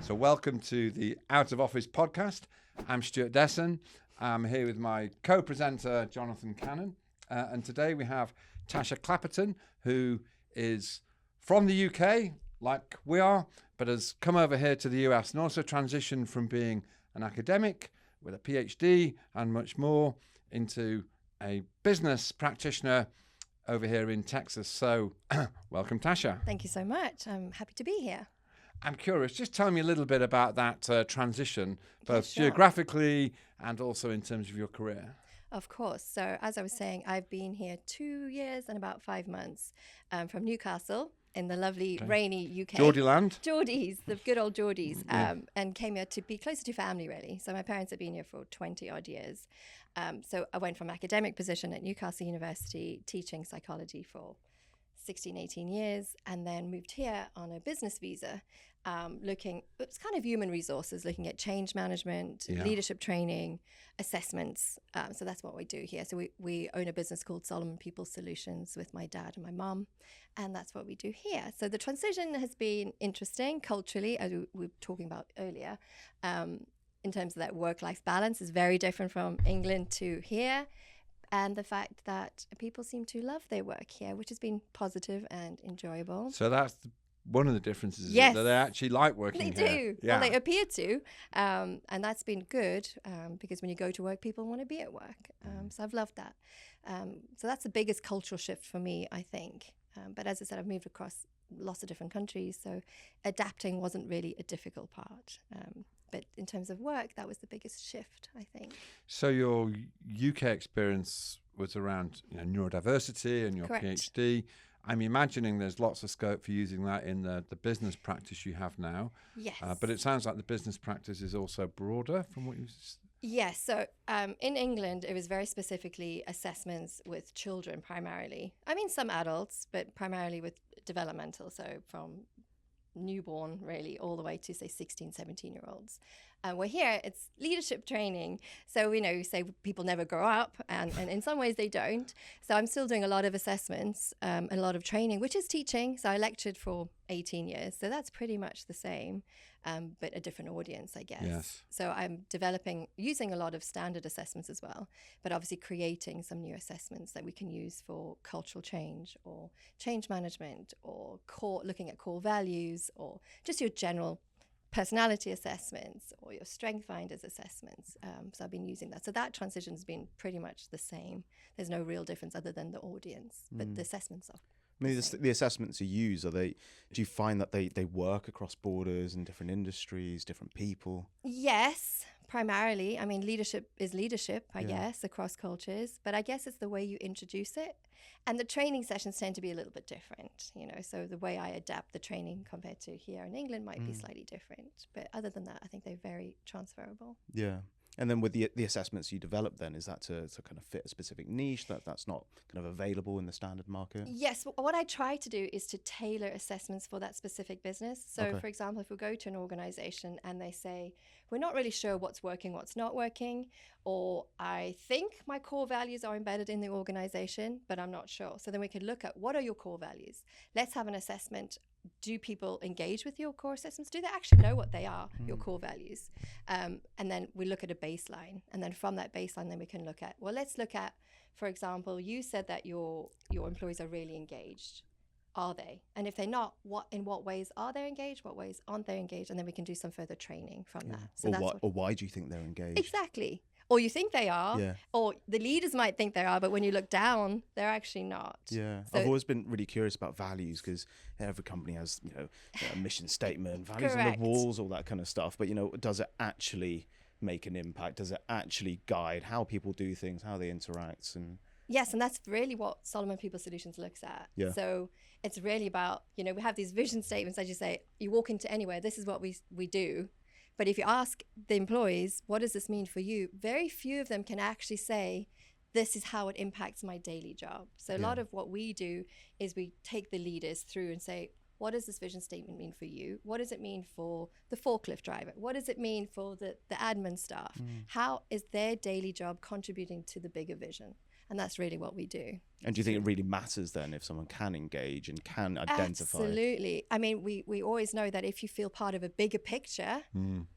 So welcome to the Out of Office podcast. I'm Stuart Desson. I'm here with my co-presenter, Jonathan Cannon. And today we have Tasha Clapperton, who is from the UK, like we are, but has come over here to the US and also transitioned from being an academic with a PhD and much more into a business practitioner over here in Texas. So welcome, Tasha. Thank you so much. I'm happy to be here. I'm curious, just tell me a little bit about that transition, both sure. geographically and also in terms of your career. Of course. So as I was saying, I've been here 2 years and about 5 months from Newcastle in the lovely rainy UK. Geordieland? Geordies, the good old Geordies, and came here to be closer to family, really. So my parents have been here for 20 odd years. So I went from academic position at Newcastle University, teaching psychology for 16, 18 years, and then moved here on a business visa, it's kind of human resources, looking at change management, leadership training, assessments. So that's what we do here. So we own a business called Solomon People Solutions with my dad and my mum, and that's what we do here. So the transition has been interesting culturally, as we were talking about earlier, in terms of that work-life balance is very different from England to here. And the fact that people seem to love their work here, which has been positive and enjoyable. So that's one of the differences, yes. that they actually like working here. They do. Yeah. Well, they appear to. And that's been good because when you go to work, people want to be at work. So I've loved that. So that's the biggest cultural shift for me, I think. But as I said, I've moved across lots of different countries. So adapting wasn't really a difficult part. But in terms of work, that was the biggest shift, I think. So your UK experience was around neurodiversity and your Correct. PhD. I'm imagining there's lots of scope for using that in the business practice you have now. Yes. But it sounds like the business practice is also broader from what you... Yes. So in England, it was very specifically assessments with children primarily. I mean, some adults, but primarily with developmental. So from newborn really all the way to say 16, 17-year-olds. We're here, it's leadership training. So you say people never grow up and in some ways they don't. So I'm still doing a lot of assessments, a lot of training, which is teaching. So I lectured for 18 years. So that's pretty much the same, but a different audience, I guess. Yes. So I'm using a lot of standard assessments as well, but obviously creating some new assessments that we can use for cultural change or change management or looking at core values or just your general personality assessments or your strength finders assessments. So I've been using that. So that transition has been pretty much the same. There's no real difference other than the audience, but the assessments are. Maybe the assessments you use, do you find that they work across borders and different industries, different people? Yes, primarily. I mean, leadership is leadership, I guess, across cultures. But I guess it's the way you introduce it. And the training sessions tend to be a little bit different, So the way I adapt the training compared to here in England might be slightly different. But other than that, I think they're very transferable. Yeah. And then with the assessments you develop then, is that to kind of fit a specific niche that's not kind of available in the standard market? Yes. What I try to do is to tailor assessments for that specific business. So, for example, if we go to an organization and they say, we're not really sure what's working, what's not working, or I think my core values are embedded in the organization, but I'm not sure. So then we could look at what are your core values? Let's have an assessment. Do people engage with your core assessments? Do they actually know what they are, your core values? And then we look at a baseline. And then from that baseline, then we can look at, let's look at, for example, you said that your employees are really engaged. Are they? And if they're not, in what ways are they engaged? What ways aren't they engaged? And then we can do some further training from that. So or why do you think they're engaged? Exactly. Or you think they are, or the leaders might think they are, but when you look down, they're actually not. Yeah, so, I've always been really curious about values because every company has, a mission statement, values on the walls, all that kind of stuff. But, does it actually make an impact? Does it actually guide how people do things, how they interact? Yes, and that's really what Solomon People Solutions looks at. Yeah. So it's really about, we have these vision statements, as you say, you walk into anywhere, this is what we do. But if you ask the employees, what does this mean for you? Very few of them can actually say, this is how it impacts my daily job. So a lot of what we do is we take the leaders through and say, what does this vision statement mean for you? What does it mean for the forklift driver? What does it mean for the admin staff? How is their daily job contributing to the bigger vision? And that's really what we do. And do you think it really matters then if someone can engage and can identify? Absolutely. I mean, we always know that if you feel part of a bigger picture,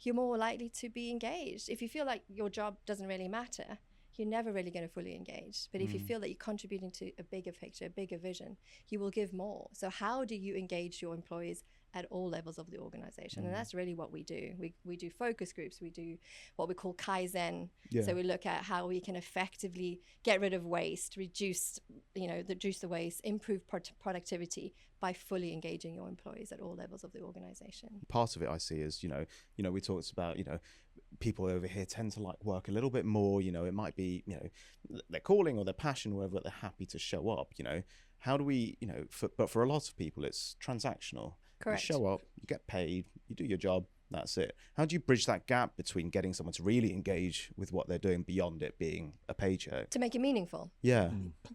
you're more likely to be engaged. If you feel like your job doesn't really matter, you're never really going to fully engage. But if you feel that you're contributing to a bigger picture, a bigger vision, you will give more. So how do you engage your employees at all levels of the organization? And that's really what we do. We do focus groups. We do what we call Kaizen. So we look at how we can effectively get rid of waste, reduce the waste, improve productivity by fully engaging your employees at all levels of the organization. Part of it I see is, we talked about, people over here tend to like work a little bit more, it might be, their calling or their passion, or whatever, but they're happy to show up, how do we, but for a lot of people, it's transactional. Correct. You show up, you get paid, you do your job, that's it. How do you bridge that gap between getting someone to really engage with what they're doing beyond it being a paycheck? To make it meaningful. Yeah.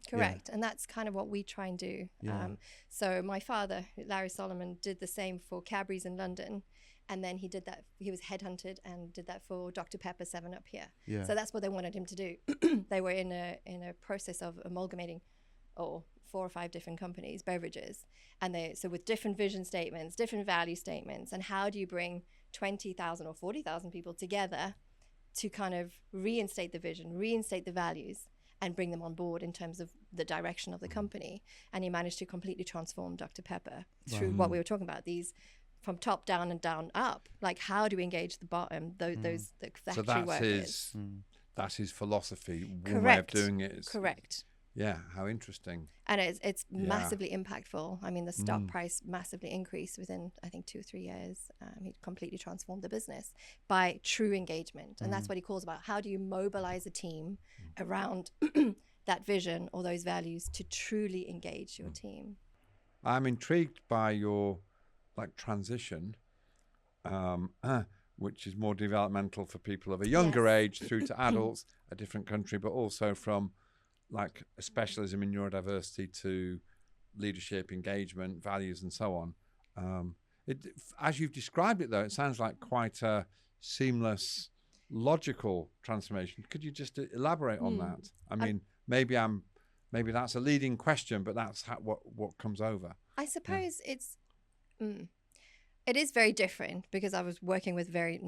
Correct. And that's kind of what we try and do. So my father, Larry Solomon, did the same for Cadbury's in London. And then he was headhunted and did that for Dr. Pepper 7-Up here. Yeah. So that's what they wanted him to do. They were in a process of amalgamating 4 or 5 different companies, beverages. And so with different vision statements, different value statements, and how do you bring 20,000 or 40,000 people together to kind of reinstate the vision, reinstate the values, and bring them on board in terms of the direction of the company. And he managed to completely transform Dr. Pepper through what we were talking about, these from top down and down up. Like, how do we engage the bottom, the factory workers? That's his philosophy. Correct. One way of doing it is correct. Yeah, how interesting. And it's massively impactful. I mean, the stock price massively increased within, I think, 2 or 3 years. He completely transformed the business by true engagement. And that's what he calls about. How do you mobilize a team around that vision or those values to truly engage your team? I'm intrigued by your transition, which is more developmental for people of a younger age through to adults, a different country, but also from like a specialism in neurodiversity to leadership, engagement, values, and so on. As you've described it, though, it sounds like quite a seamless, logical transformation. Could you just elaborate on that? I mean, maybe that's a leading question, but that's what comes over. I suppose it is very different because I was working with very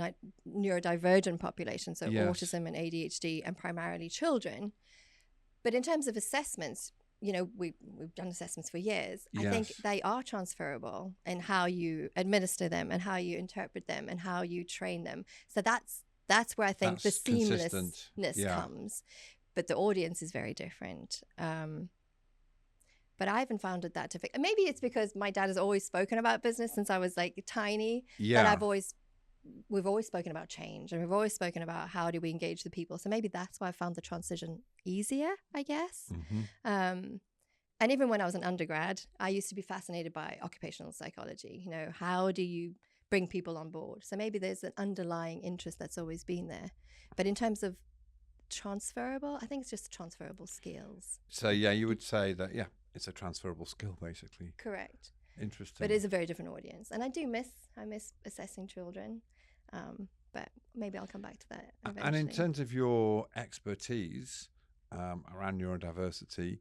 neurodivergent populations, so autism and ADHD, and primarily children. But in terms of assessments, we've done assessments for years. I think they are transferable in how you administer them and how you interpret them and how you train them. So that's where I think the seamlessness comes. But the audience is very different. But I haven't found it that difficult. Maybe it's because my dad has always spoken about business since I was tiny. Yeah. That we've always spoken about change, and we've always spoken about how do we engage the people. So maybe that's why I found the transition easier, I guess. And even when I was an undergrad, I used to be fascinated by occupational psychology. How do you bring people on board? So maybe there's an underlying interest that's always been there. But in terms of transferable, I think it's just transferable skills. So you would say that, it's a transferable skill, basically. Correct. Interesting. But it is a very different audience. And I miss assessing children. But maybe I'll come back to that eventually. And in terms of your expertise around neurodiversity,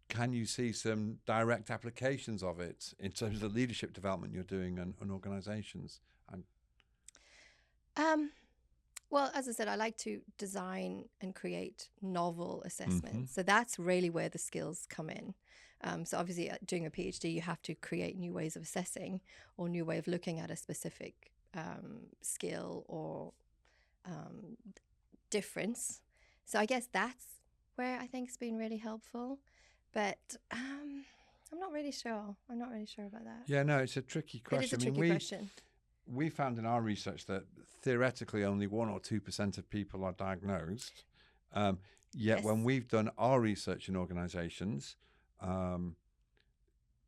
can you see some direct applications of it in terms of the leadership development you're doing on organizations? Well, as I said, I like to design and create novel assessments. So that's really where the skills come in. So obviously doing a PhD, you have to create new ways of assessing or new way of looking at a specific skill or difference. So I guess that's where I think it's been really helpful. But I'm not really sure. I'm not really sure about that. Yeah, no, it's a tricky question. It is a tricky question. We found in our research that theoretically only 1 or 2% of people are diagnosed. Yet when we've done our research in organizations,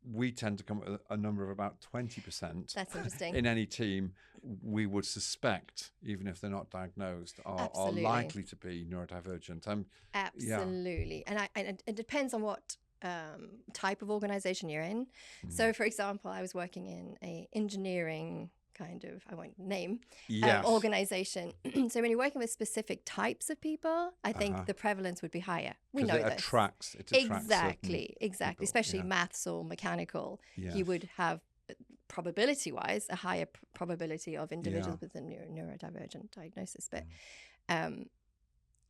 we tend to come up with a number of about 20%. That's interesting. In any team, we would suspect, even if they're not diagnosed, are likely to be neurodivergent. Absolutely. And it depends on what type of organization you're in. So, for example, I was working in a engineering kind of, I won't name, organization. So when you're working with specific types of people, I think the prevalence would be higher. We know it this. attracts Exactly. people, Especially maths or mechanical. Yes. You would have, probability-wise, a higher probability of individuals with a neurodivergent diagnosis. But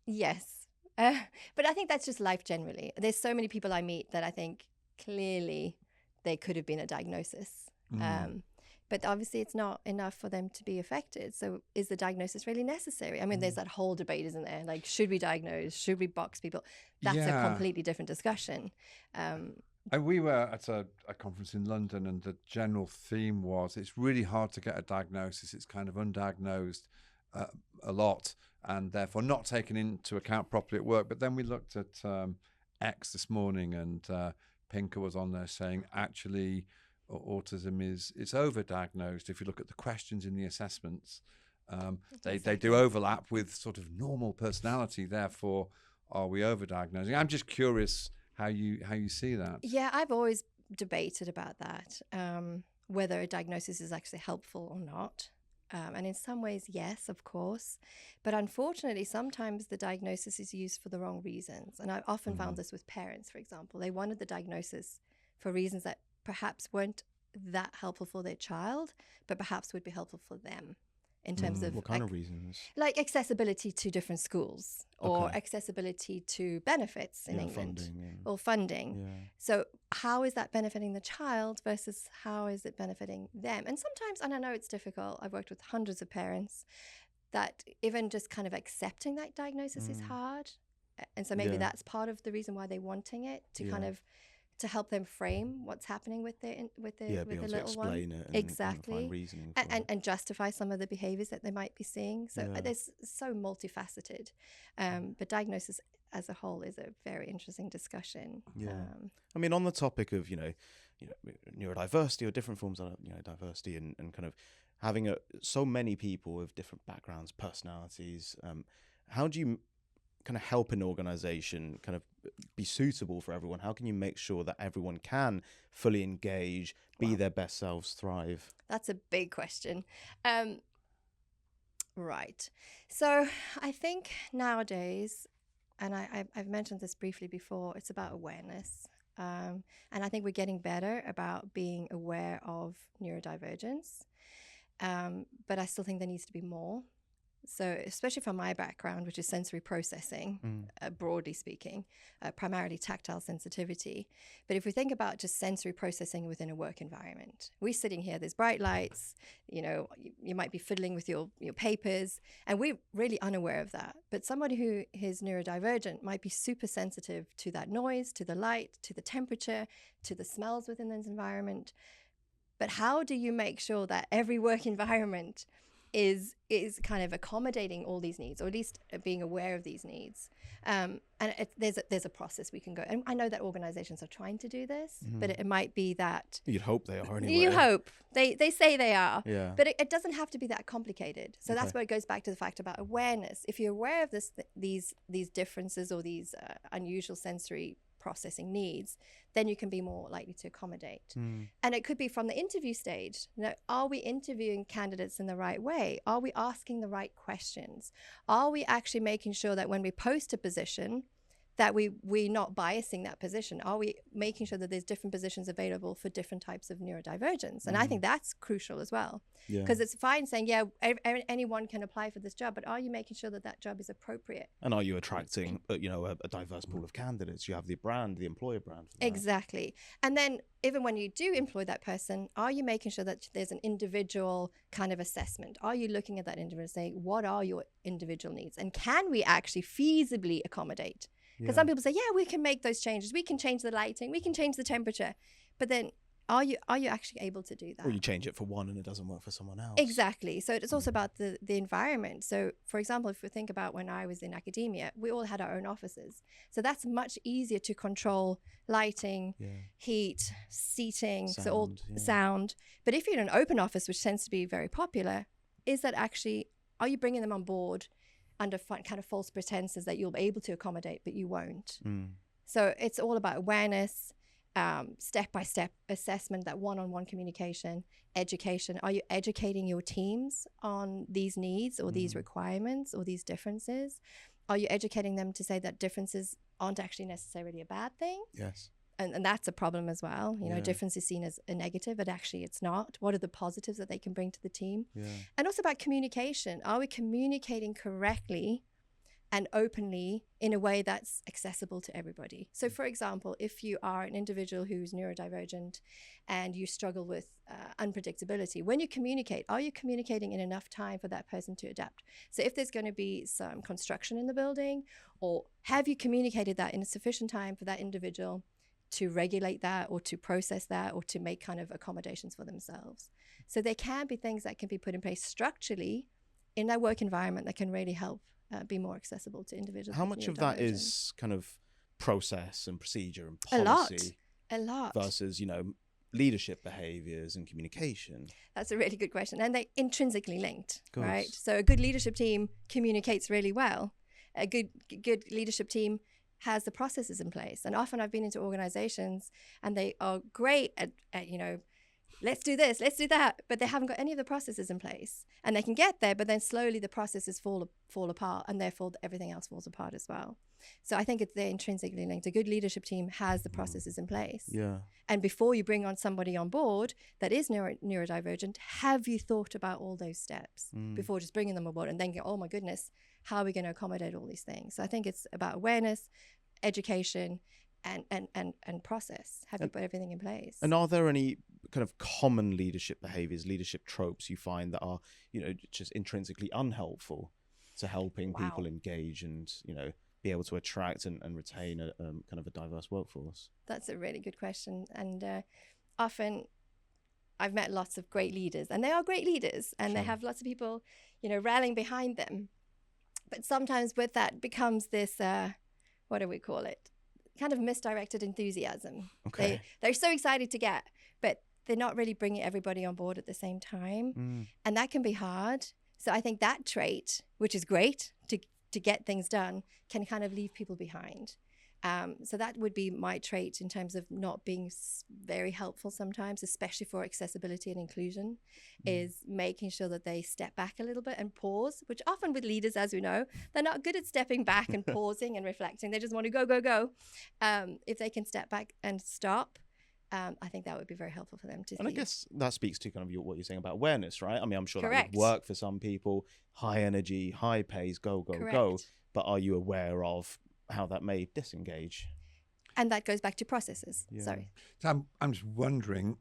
yes. But I think that's just life generally. There's so many people I meet that I think clearly they could have been a diagnosis. But obviously it's not enough for them to be affected. So is the diagnosis really necessary? I mean, there's that whole debate, isn't there? Like, should we diagnose? Should we box people? That's a completely different discussion. We were at a conference in London, and the general theme was it's really hard to get a diagnosis. It's kind of undiagnosed a lot, and therefore not taken into account properly at work. But then we looked at X this morning, and Pinker was on there saying actually autism it's overdiagnosed. If you look at the questions in the assessments, they do overlap with sort of normal personality. Therefore, are we overdiagnosing? I'm just curious how you see that. Yeah, I've always debated about that, whether a diagnosis is actually helpful or not. And in some ways, yes, of course. But unfortunately, sometimes the diagnosis is used for the wrong reasons. And I've often found this with parents, for example. They wanted the diagnosis for reasons that perhaps weren't that helpful for their child, but perhaps would be helpful for them in terms of... What kind of reasons? Like accessibility to different schools or accessibility to benefits in England or funding. Yeah. So how is that benefiting the child versus how is it benefiting them? And sometimes, and I know it's difficult, I've worked with hundreds of parents, that even just kind of accepting that diagnosis is hard. And so maybe that's part of the reason why they're wanting it, to kind of to help them frame what's happening with their little one. It and exactly, find reasoning and justify some of the behaviours that they might be seeing. So there's so multifaceted, but diagnosis as a whole is a very interesting discussion. I mean, on the topic of neurodiversity or different forms of diversity and kind of having so many people with different backgrounds, personalities, how do you kind of help an organization kind of be suitable for everyone? How can you make sure that everyone can fully engage, be their best selves, thrive? That's a big question. Right. So I think nowadays, and I've mentioned this briefly before, it's about awareness. And I think we're getting better about being aware of neurodivergence. But I still think there needs to be more. So especially from my background, which is sensory processing, broadly speaking, primarily tactile sensitivity. But if we think about just sensory processing within a work environment, we're sitting here, there's bright lights, you might be fiddling with your papers, and we're really unaware of that. But somebody who is neurodivergent might be super sensitive to that noise, to the light, to the temperature, to the smells within this environment. But how do you make sure that every work environment is kind of accommodating all these needs, or at least being aware of these needs? And there's a process we can go. And I know that organizations are trying to do this, but it might be that... You'd hope they are anyway. You hope. They say they are. Yeah. But it doesn't have to be that complicated. So that's where it goes back to the fact about awareness. If you're aware of these differences or these unusual sensory processing needs, then you can be more likely to accommodate. And it could be from the interview stage. Are we interviewing candidates in the right way? Are we asking the right questions? Are we actually making sure that when we post a position, that we're not biasing that position? Are we making sure that there's different positions available for different types of neurodivergence? And I think that's crucial as well. Because it's fine saying, anyone can apply for this job, but are you making sure that that job is appropriate? And are you attracting, a diverse pool of candidates? You have the brand, the employer brand. For that. Exactly. And then even when you do employ that person, are you making sure that there's an individual kind of assessment? Are you looking at that individual and saying, what are your individual needs? And can we actually feasibly accommodate? Because some people say, we can make those changes. We can change the lighting. We can change the temperature. But then are you actually able to do that? Or you change it for one and it doesn't work for someone else. Exactly. So it's also about the environment. So, for example, if we think about when I was in academia, we all had our own offices. So that's much easier to control lighting, heat, seating, sound. But if you're in an open office, which tends to be very popular, are you bringing them on board under kind of false pretenses that you'll be able to accommodate, but you won't? So it's all about awareness, step-by-step assessment, that one-on-one communication, education. Are you educating your teams on these needs or these requirements or these differences? Are you educating them to say that differences aren't actually necessarily a bad thing? Yes. And that's a problem as well. You know, difference is seen as a negative, but actually it's not. What are the positives that they can bring to the team? Yeah. And also about communication. Are we communicating correctly and openly in a way that's accessible to everybody? So for example, if you are an individual who's neurodivergent and you struggle with unpredictability, when you communicate, are you communicating in enough time for that person to adapt? So if there's going to be some construction in the building, or have you communicated that in a sufficient time for that individual to regulate that or to process that or to make kind of accommodations for themselves? So there can be things that can be put in place structurally in their work environment that can really help be more accessible to individuals. How much of that is kind of process and procedure and policy? A lot. Versus, you know, leadership behaviors and communication? That's a really good question. And they're intrinsically linked, right? So a good leadership team communicates really well. A good leadership team has the processes in place. And often I've been into organizations and they are great at you know, let's do this, let's do that, but they haven't got any of the processes in place. And they can get there, but then slowly the processes fall apart, and therefore everything else falls apart as well. So I think they're intrinsically linked. A good leadership team has the processes in place. Yeah. And before you bring on somebody on board that is neurodivergent, have you thought about all those steps before just bringing them on board and then go, oh my goodness, how are we going to accommodate all these things? So I think it's about awareness, education, and process. Have you put everything in place? And are there any kind of common leadership behaviors, leadership tropes you find that are, you know, just intrinsically unhelpful to helping people engage and, you know, be able to attract and retain a kind of a diverse workforce? That's a really good question. And often I've met lots of great leaders, and they are great leaders, and they have lots of people, you know, rallying behind them. But sometimes with that becomes this, what do we call it? Kind of misdirected enthusiasm. Okay. They're so excited to get, but they're not really bringing everybody on board at the same time. And that can be hard. So I think that trait, which is great to get things done, can kind of leave people behind. So that would be my trait in terms of not being very helpful sometimes, especially for accessibility and inclusion, is making sure that they step back a little bit and pause, which often with leaders, as we know, they're not good at stepping back and pausing and reflecting. They just want to go, go, go. If they can step back and stop, I think that would be very helpful for them to see. And I guess that speaks to kind of what you're saying about awareness, right? I mean, I'm sure Correct. that would work for some people. High energy, high pace, go, go, Correct. go. But are you aware of how that may disengage? And that goes back to processes. Yeah. Sorry. So I'm just wondering,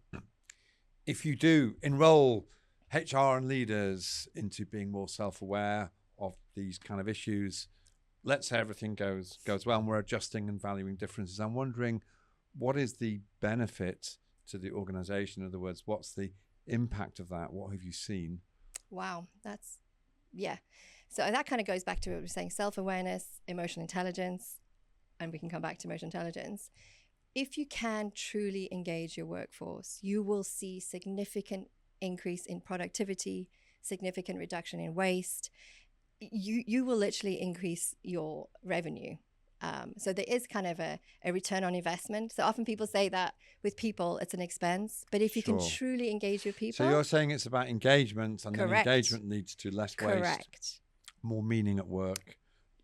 if you do enroll HR and leaders into being more self-aware of these kind of issues, let's say everything goes well and we're adjusting and valuing differences, I'm wondering, what is the benefit to the organization? In other words, what's the impact of that? What have you seen? Wow, so that kind of goes back to what we were saying, self-awareness, emotional intelligence, and we can come back to emotional intelligence. If you can truly engage your workforce, you will see significant increase in productivity, significant reduction in waste. You will literally increase your revenue. So there is kind of a return on investment. So often people say that with people, it's an expense. But if you can truly engage with people. So you're saying it's about engagement, and Correct. then engagement leads to less waste. Correct. More meaning at work.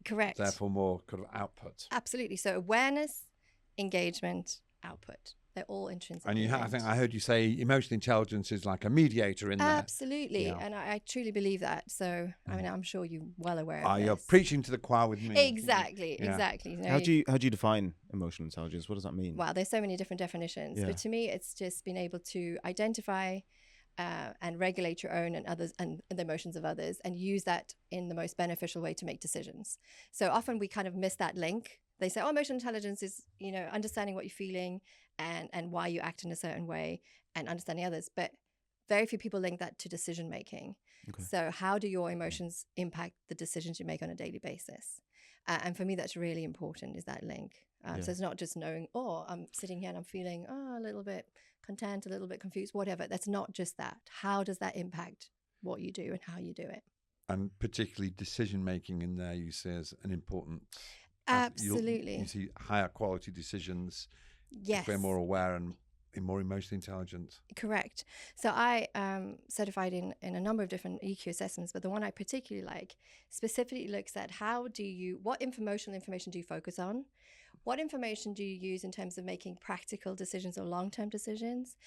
Correct. Therefore, more kind of output. Absolutely. So awareness, engagement, output. They're all intrinsic. And I think I heard you say emotional intelligence is like a mediator in there. Absolutely. Yeah. And I truly believe that. So, I mean, I'm sure you're well aware of this. You're preaching to the choir with me. Exactly. Yeah. Exactly. You know, how do you define emotional intelligence? What does that mean? Wow, there's so many different definitions. Yeah. But to me, it's just being able to identify and regulate your own and others and the emotions of others, and use that in the most beneficial way to make decisions. So often we kind of miss that link. They say, emotional intelligence is, you know, understanding what you're feeling and why you act in a certain way and understanding others. But very few people link that to decision making. Okay. So how do your emotions impact the decisions you make on a daily basis? And for me, that's really important, is that link. So it's not just knowing, I'm sitting here and I'm feeling a little bit content, a little bit confused, whatever. That's not just that. How does that impact what you do and how you do it? And particularly decision making in there, you say, is an important. Absolutely. You see higher quality decisions Yes. if we're more aware and more emotionally intelligent. Correct. So I certified in a number of different EQ assessments, but the one I particularly like specifically looks at what emotional information do you focus on? What information do you use in terms of making practical decisions or long-term decisions?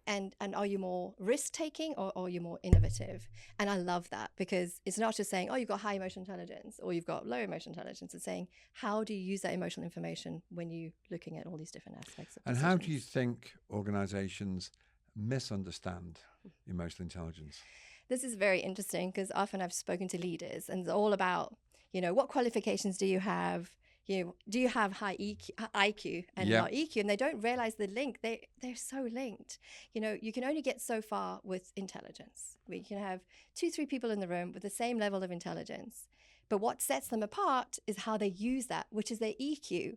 And are you more risk-taking or are you more innovative? And I love that because it's not just saying, oh, you've got high emotional intelligence or you've got low emotional intelligence. It's saying, how do you use that emotional information when you're looking at all these different aspects of And decisions? how do you think organizations misunderstand emotional intelligence? This is very interesting because often I've spoken to leaders and it's all about, what qualifications do you have? Do you have high IQ and not EQ? And they don't realize the link. They're so linked. You can only get so far with intelligence. We can have 2-3 people in the room with the same level of intelligence. But what sets them apart is how they use that, which is their EQ.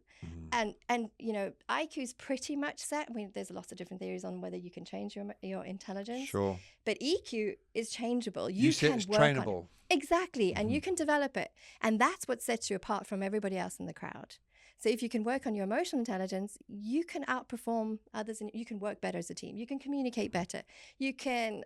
And IQ is pretty much set. I mean, there's lots of different theories on whether you can change your intelligence. Sure. But EQ is changeable. You say it's trainable. Exactly. And you can develop it. And that's what sets you apart from everybody else in the crowd. So if you can work on your emotional intelligence, you can outperform others and you can work better as a team. You can communicate better. You can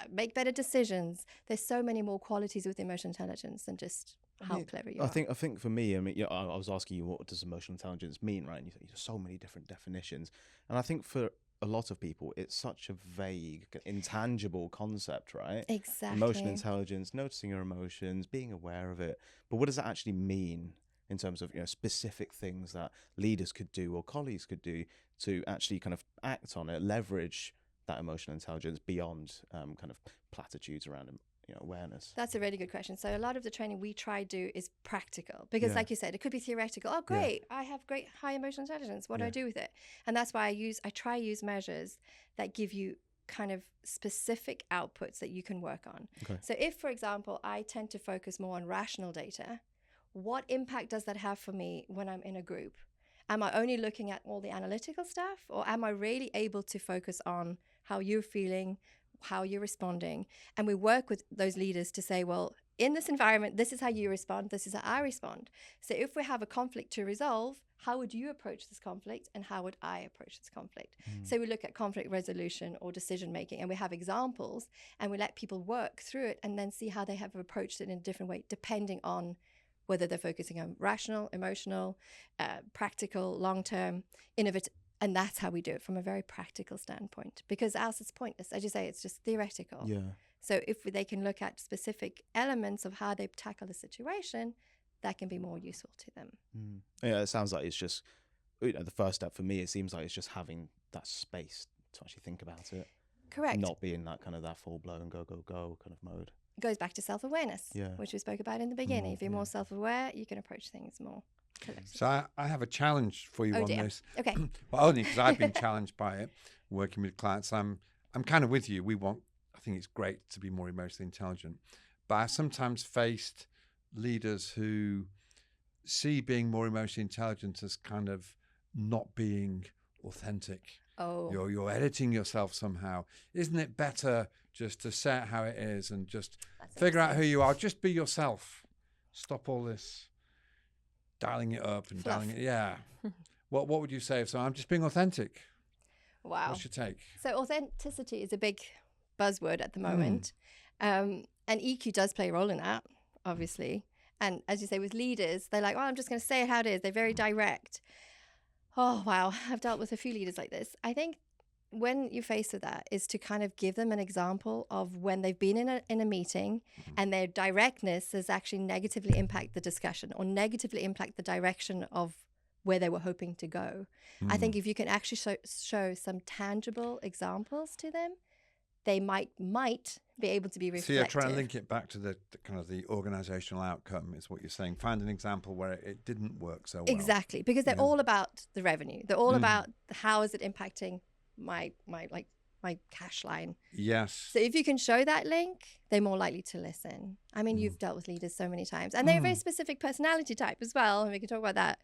make better decisions. There's so many more qualities with emotional intelligence than just how clever you are. I think for me, I was asking you, what does emotional intelligence mean, right? And you said there's so many different definitions. And I think for a lot of people, it's such a vague, intangible concept, right? Exactly. Emotional intelligence, noticing your emotions, being aware of it. But what does that actually mean in terms of specific things that leaders could do or colleagues could do to actually kind of act on it, leverage that emotional intelligence beyond kind of platitudes around awareness? That's a really good question. So a lot of the training we try to do is practical because like you said, it could be theoretical. Oh, great. I have great high emotional intelligence. What do I do with it? And that's why I try to use measures that give you kind of specific outputs that you can work on. Okay. So if, for example, I tend to focus more on rational data, what impact does that have for me when I'm in a group? Am I only looking at all the analytical stuff, or am I really able to focus on how you're feeling, how you're responding? And we work with those leaders to say, well, in this environment, this is how you respond, this is how I respond. So if we have a conflict to resolve, how would you approach this conflict and how would I approach this conflict? So we look at conflict resolution or decision making, and we have examples and we let people work through it and then see how they have approached it in a different way depending on whether they're focusing on rational, emotional, practical, long-term, innovative. And that's how we do it from a very practical standpoint, because else it's pointless. As you say, it's just theoretical. Yeah. So if they can look at specific elements of how they tackle the situation, that can be more useful to them. Yeah, it sounds like it's just, the first step for me, it seems like it's just having that space to actually think about it. Correct. Not being that kind of that full-blown go kind of mode. It goes back to self-awareness, which we spoke about in the beginning. If you're more self-aware, you can approach things more collectively. So I have a challenge for you on this. Okay. Well, only because I've been challenged by it, working with clients. I'm kind of with you. I think it's great to be more emotionally intelligent, but I've sometimes faced leaders who see being more emotionally intelligent as kind of not being authentic. Oh. You're editing yourself somehow. Isn't it better just to say it how it is and just figure out who you are? Just be yourself. Stop all this dialing it up and dialing it. Yeah. What would you say if I'm just being authentic? Wow. What's your take? So authenticity is a big buzzword at the moment. And EQ does play a role in that, obviously. And as you say, with leaders, they're like, I'm just going to say it how it is. They're very direct. Oh, wow. I've dealt with a few leaders like this. I think when you're faced with that is to kind of give them an example of when they've been in a meeting and their directness has actually negatively impacted the discussion or negatively impacted the direction of where they were hoping to go. I think if you can actually show some tangible examples to them, they might be able to be reflective. So you're trying to link it back to the kind of the organizational outcome is what you're saying. Find an example where it didn't work so well. Exactly, because they're all about the revenue. They're all about how is it impacting my cash line. Yes. So if you can show that link, they're more likely to listen. I mean, you've dealt with leaders so many times, and they're a very specific personality type as well, and we can talk about that.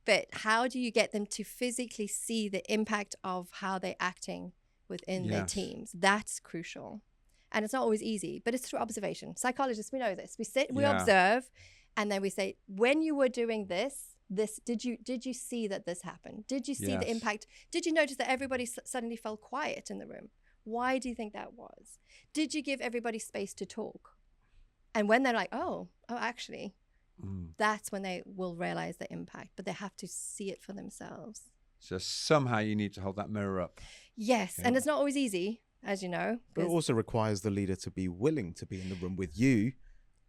But how do you get them to physically see the impact of how they're acting within their teams? That's crucial. And it's not always easy, but it's through observation. Psychologists, we know this. We sit, we observe, and then we say, when you were doing this, this, did you see that this happened? Did you see the Yes. impact? Did you notice that everybody suddenly fell quiet in the room? Why do you think that was? Did you give everybody space to talk? And when they're like, oh, actually, that's when they will realize the impact, but they have to see it for themselves. So somehow you need to hold that mirror up. Yes. And it's not always easy, as you know. But it also requires the leader to be willing to be in the room with you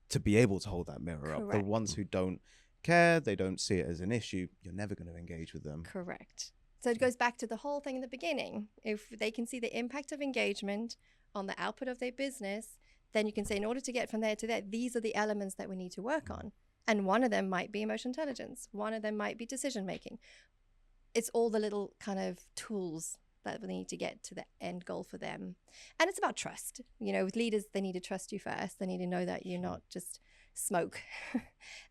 to be able to hold that mirror up. The ones who don't care, they don't see it as an issue, you're never going to engage with them. Correct. So it goes back to the whole thing in the beginning. If they can see the impact of engagement on the output of their business, then you can say, in order to get from there to there, these are the elements that we need to work on. And one of them might be emotional intelligence. One of them might be decision making. It's all the little kind of tools that we need to get to the end goal for them. And it's about trust. You know, with leaders, they need to trust you first. They need to know that you're not just smoke.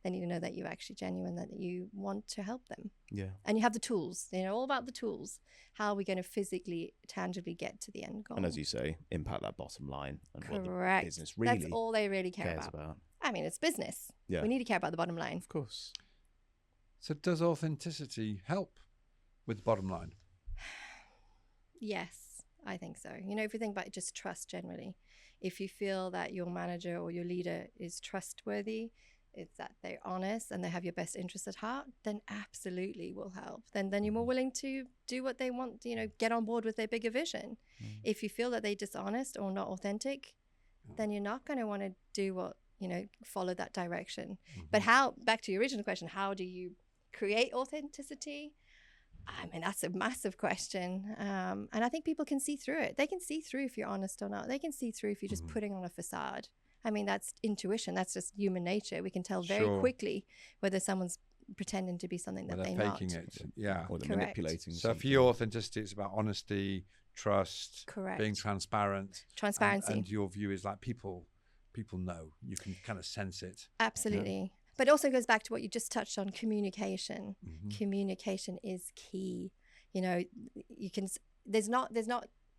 They need to know that you're actually genuine, that you want to help them. Yeah. And you have the tools, you know, all about the tools. How are we going to physically, tangibly get to the end goal? And as you say, impact that bottom line and what the business That's really all they really care cares about. I mean, it's business. Yeah. We need to care about the bottom line. Of course. So does authenticity help with the bottom line? Yes, I think so. You know, if you think about just trust generally, if you feel that your manager or your leader is trustworthy, it's that they're honest and they have your best interest at heart, then absolutely will help. Then you're more willing to do what they want, you know, get on board with their bigger vision. If you feel that they're dishonest or not authentic, then you're not going to want to do what, you know, follow that direction. But how, back to your original question, how do you create authenticity? I mean, that's a massive question. And I think people can see through it. They can see through if you're honest or not. They can see through if you're just putting on a facade. I mean, that's intuition. That's just human nature. We can tell very quickly whether someone's pretending to be something that they're not. Faking it. Yeah. Or they're manipulating So something. for you, authenticity, it's about honesty, trust, being transparent. Transparency. And your view is like people know. You can kind of sense it. Absolutely. Yeah. But it also goes back to what you just touched on, communication. Communication is key. You know, you can, there's not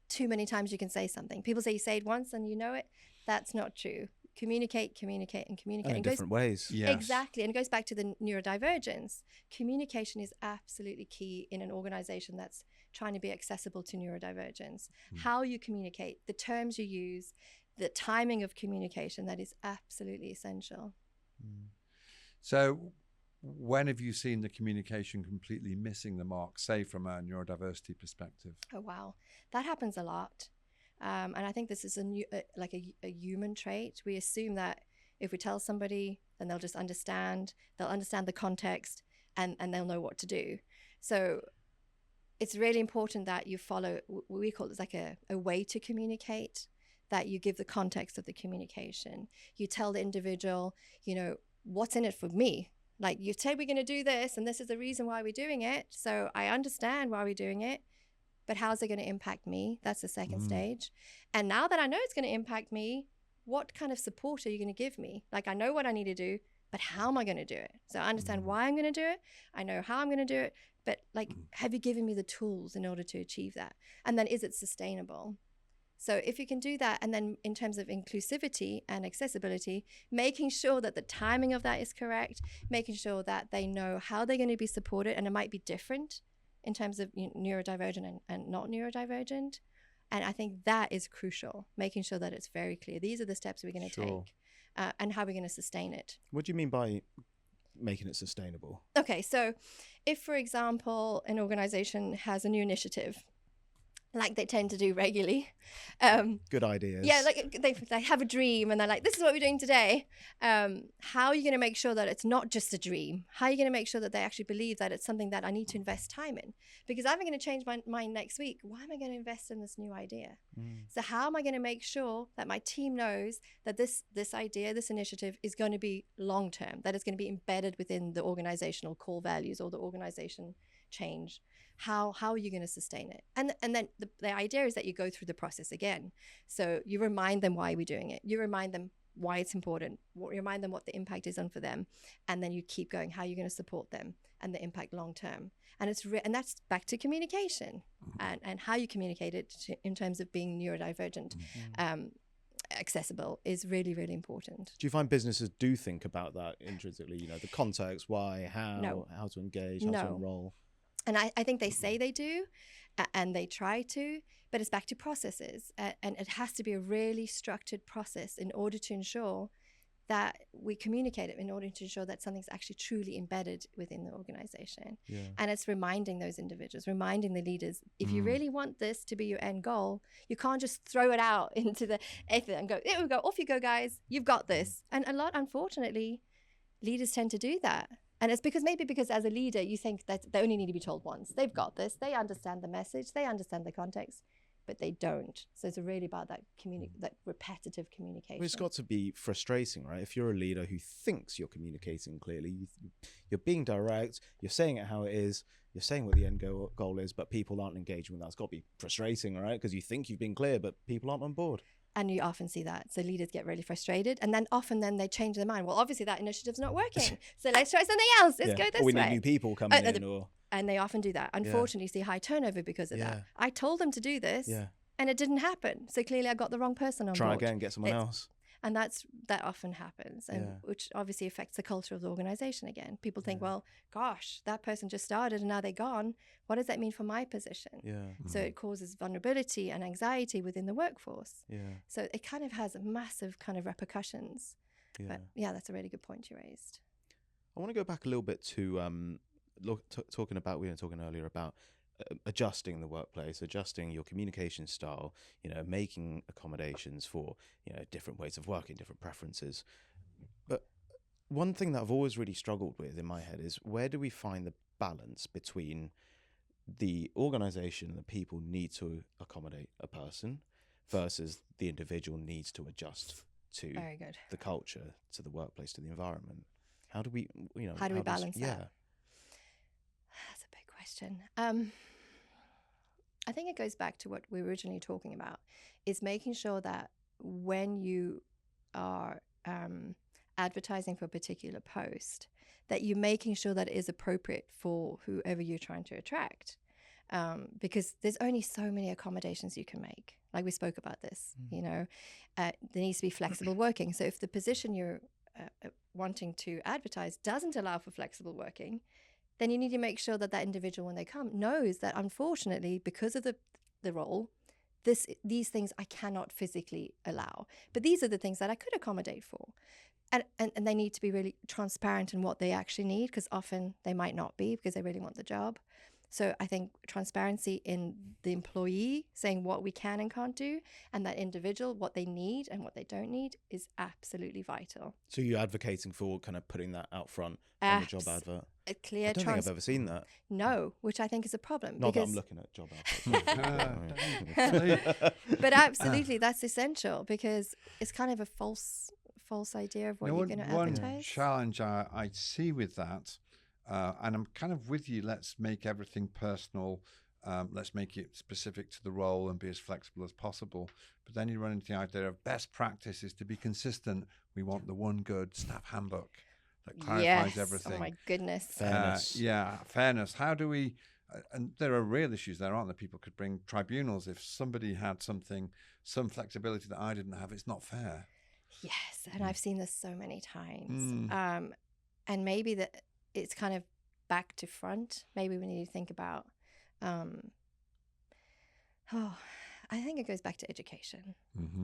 too many times you can say something. People say you say it once and you know it. That's not true. Communicate. And in different ways. Yes. Exactly. And it goes back to the neurodivergence. Communication is absolutely key in an organization that's trying to be accessible to neurodivergence. How you communicate, the terms you use, the timing of communication, that is absolutely essential. So when have you seen the communication completely missing the mark, say from a neurodiversity perspective? Oh, wow. That happens a lot. And I think this is a human trait. We assume that if we tell somebody, then they'll just understand. They'll understand the context and they'll know what to do. So it's really important that you follow what we call it like a way to communicate, that you give the context of the communication. You tell the individual, you know, what's in it for me? Like, you said we're going to do this, and this is the reason why we're doing it. So I understand why we're doing it, but how's it going to impact me? That's the second stage. And now that I know it's going to impact me, what kind of support are you going to give me? Like, I know what I need to do, but how am I going to do it? So I understand why I'm going to do it. I know how I'm going to do it, but like, have you given me the tools in order to achieve that? And then is it sustainable? So if you can do that, and then in terms of inclusivity and accessibility, making sure that the timing of that is correct, making sure that they know how they're going to be supported, and it might be different in terms of neurodivergent and not neurodivergent. And I think that is crucial, making sure that it's very clear. These are the steps we're going to take and how we're going to sustain it. What do you mean by making it sustainable? Okay, so if, for example, an organization has a new initiative, like they tend to do regularly. Good ideas. Yeah, like they have a dream and they're like, this is what we're doing today. How are you going to make sure that it's not just a dream? How are you going to make sure that they actually believe that it's something that I need to invest time in? Because I'm going to change my mind next week. Why am I going to invest in this new idea? So how am I going to make sure that my team knows that this idea, this initiative is going to be long-term, that it's going to be embedded within the organizational core values or the organization change? How are you going to sustain it? And then the idea is that you go through the process again. So you remind them why we're doing it. You remind them why it's important. You remind them what the impact is on for them. And then you keep going, how you're going to support them and the impact long term. And and that's back to communication and how you communicate it in terms of being neurodivergent. accessible is really, really important. Do you find businesses do think about that intrinsically? You know, the context, why, how, No. how to engage, how to enroll? And I think they say they do, and they try to, but it's back to processes. And it has to be a really structured process in order to ensure that we communicate it, in order to ensure that something's actually truly embedded within the organization. Yeah. And it's reminding those individuals, reminding the leaders, if you really want this to be your end goal, you can't just throw it out into the ether and go, there we go, off you go, guys, you've got this. And a lot, unfortunately, leaders tend to do that. And it's because as a leader, you think that they only need to be told once. They've got this. They understand the message. They understand the context, but they don't. So it's really about that that repetitive communication. Well, it's got to be frustrating, right? If you're a leader who thinks you're communicating clearly, you're being direct, you're saying it how it is, you're saying what the end goal is, but people aren't engaging with that. It's got to be frustrating, right? Because you think you've been clear, but people aren't on board. And you often see that. So leaders get really frustrated, and then often they change their mind. Well, obviously that initiative's not working. So let's try something else. Let's go this way. Or we need new people coming in. And they often do that. Unfortunately, you see high turnover because of that. I told them to do this, and it didn't happen. So clearly I got the wrong person on board. Try again, get someone else. And that often happens, and which obviously affects the culture of the organization again. People think, well, gosh, that person just started and now they're gone. What does that mean for my position? So it causes vulnerability and anxiety within the workforce. So it kind of has massive kind of repercussions. But that's a really good point you raised. I want to go back a little bit to talking about, we were talking earlier about adjusting the workplace, adjusting your communication style, making accommodations for, different ways of working, different preferences. But one thing that I've always really struggled with in my head is, where do we find the balance between the organization and the people need to accommodate a person versus the individual needs to adjust to the culture, to the workplace, to the environment? How do we, how do we balance that? That's a big question. I think it goes back to what we were originally talking about, is making sure that when you are advertising for a particular post, that you're making sure that it is appropriate for whoever you're trying to attract. Because there's only so many accommodations you can make. Like we spoke about this, there needs to be flexible working. So if the position you're wanting to advertise doesn't allow for flexible working, then you need to make sure that individual, when they come, knows that unfortunately, because of the role, these things I cannot physically allow. But these are the things that I could accommodate for. And they need to be really transparent in what they actually need, because often they might not be, because they really want the job. So I think transparency in the employee, saying what we can and can't do, and that individual, what they need and what they don't need, is absolutely vital. So you're advocating for kind of putting that out front on the job advert? A clear I don't think I've ever seen that. No, which I think is a problem. Not that I'm looking at job adverts. But absolutely, that's essential, because it's kind of a false idea of what you're going to advertise. One challenge I see with that, and I'm kind of with you, let's make everything personal, let's make it specific to the role and be as flexible as possible. But then you run into the idea of best practice is to be consistent. We want the one good staff handbook that clarifies everything. Oh my goodness. Fairness. Fairness. How do we, and there are real issues there, aren't there? People could bring tribunals if somebody had some flexibility that I didn't have. It's not fair. Yes, and I've seen this so many times. And maybe that it's kind of back to front. Maybe we need to think about, I think it goes back to education.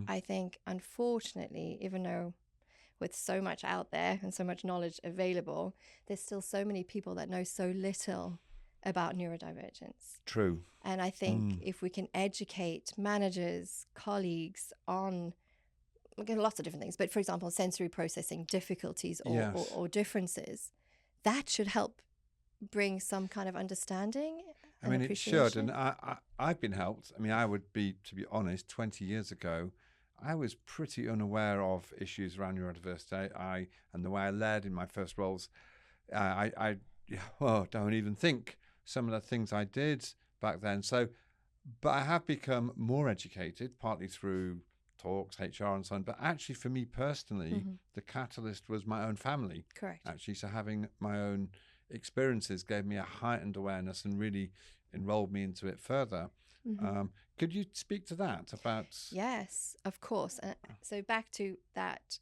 I think, unfortunately, even though with so much out there and so much knowledge available, there's still so many people that know so little about neurodivergence. True. And I think if we can educate managers, colleagues on lots of different things, but for example, sensory processing difficulties or differences, that should help bring some kind of understanding. I mean, it should, and I've been helped. I mean, I would be, to be honest, 20 years ago, I was pretty unaware of issues around neurodiversity. And the way I led in my first roles, I don't even think some of the things I did back then. So, but I have become more educated, partly through talks, HR and so on. But actually, for me personally, the catalyst was my own family. Correct. Actually, so having my own experiences gave me a heightened awareness and really enrolled me into it further. Could you speak to that about? Yes, of course. So back to that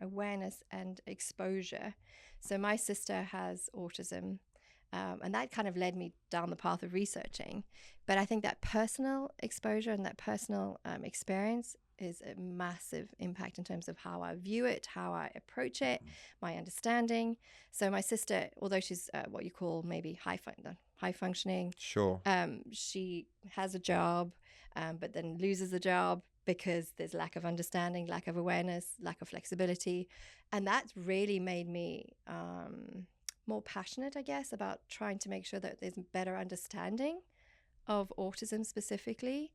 awareness and exposure. So my sister has autism, and that kind of led me down the path of researching. But I think that personal exposure and that personal experience is a massive impact in terms of how I view it, how I approach it, my understanding. So my sister, although she's what you call maybe high functioning, Sure. She has a job, but then loses the job because there's lack of understanding, lack of awareness, lack of flexibility. And that's really made me more passionate, I guess, about trying to make sure that there's better understanding of autism specifically.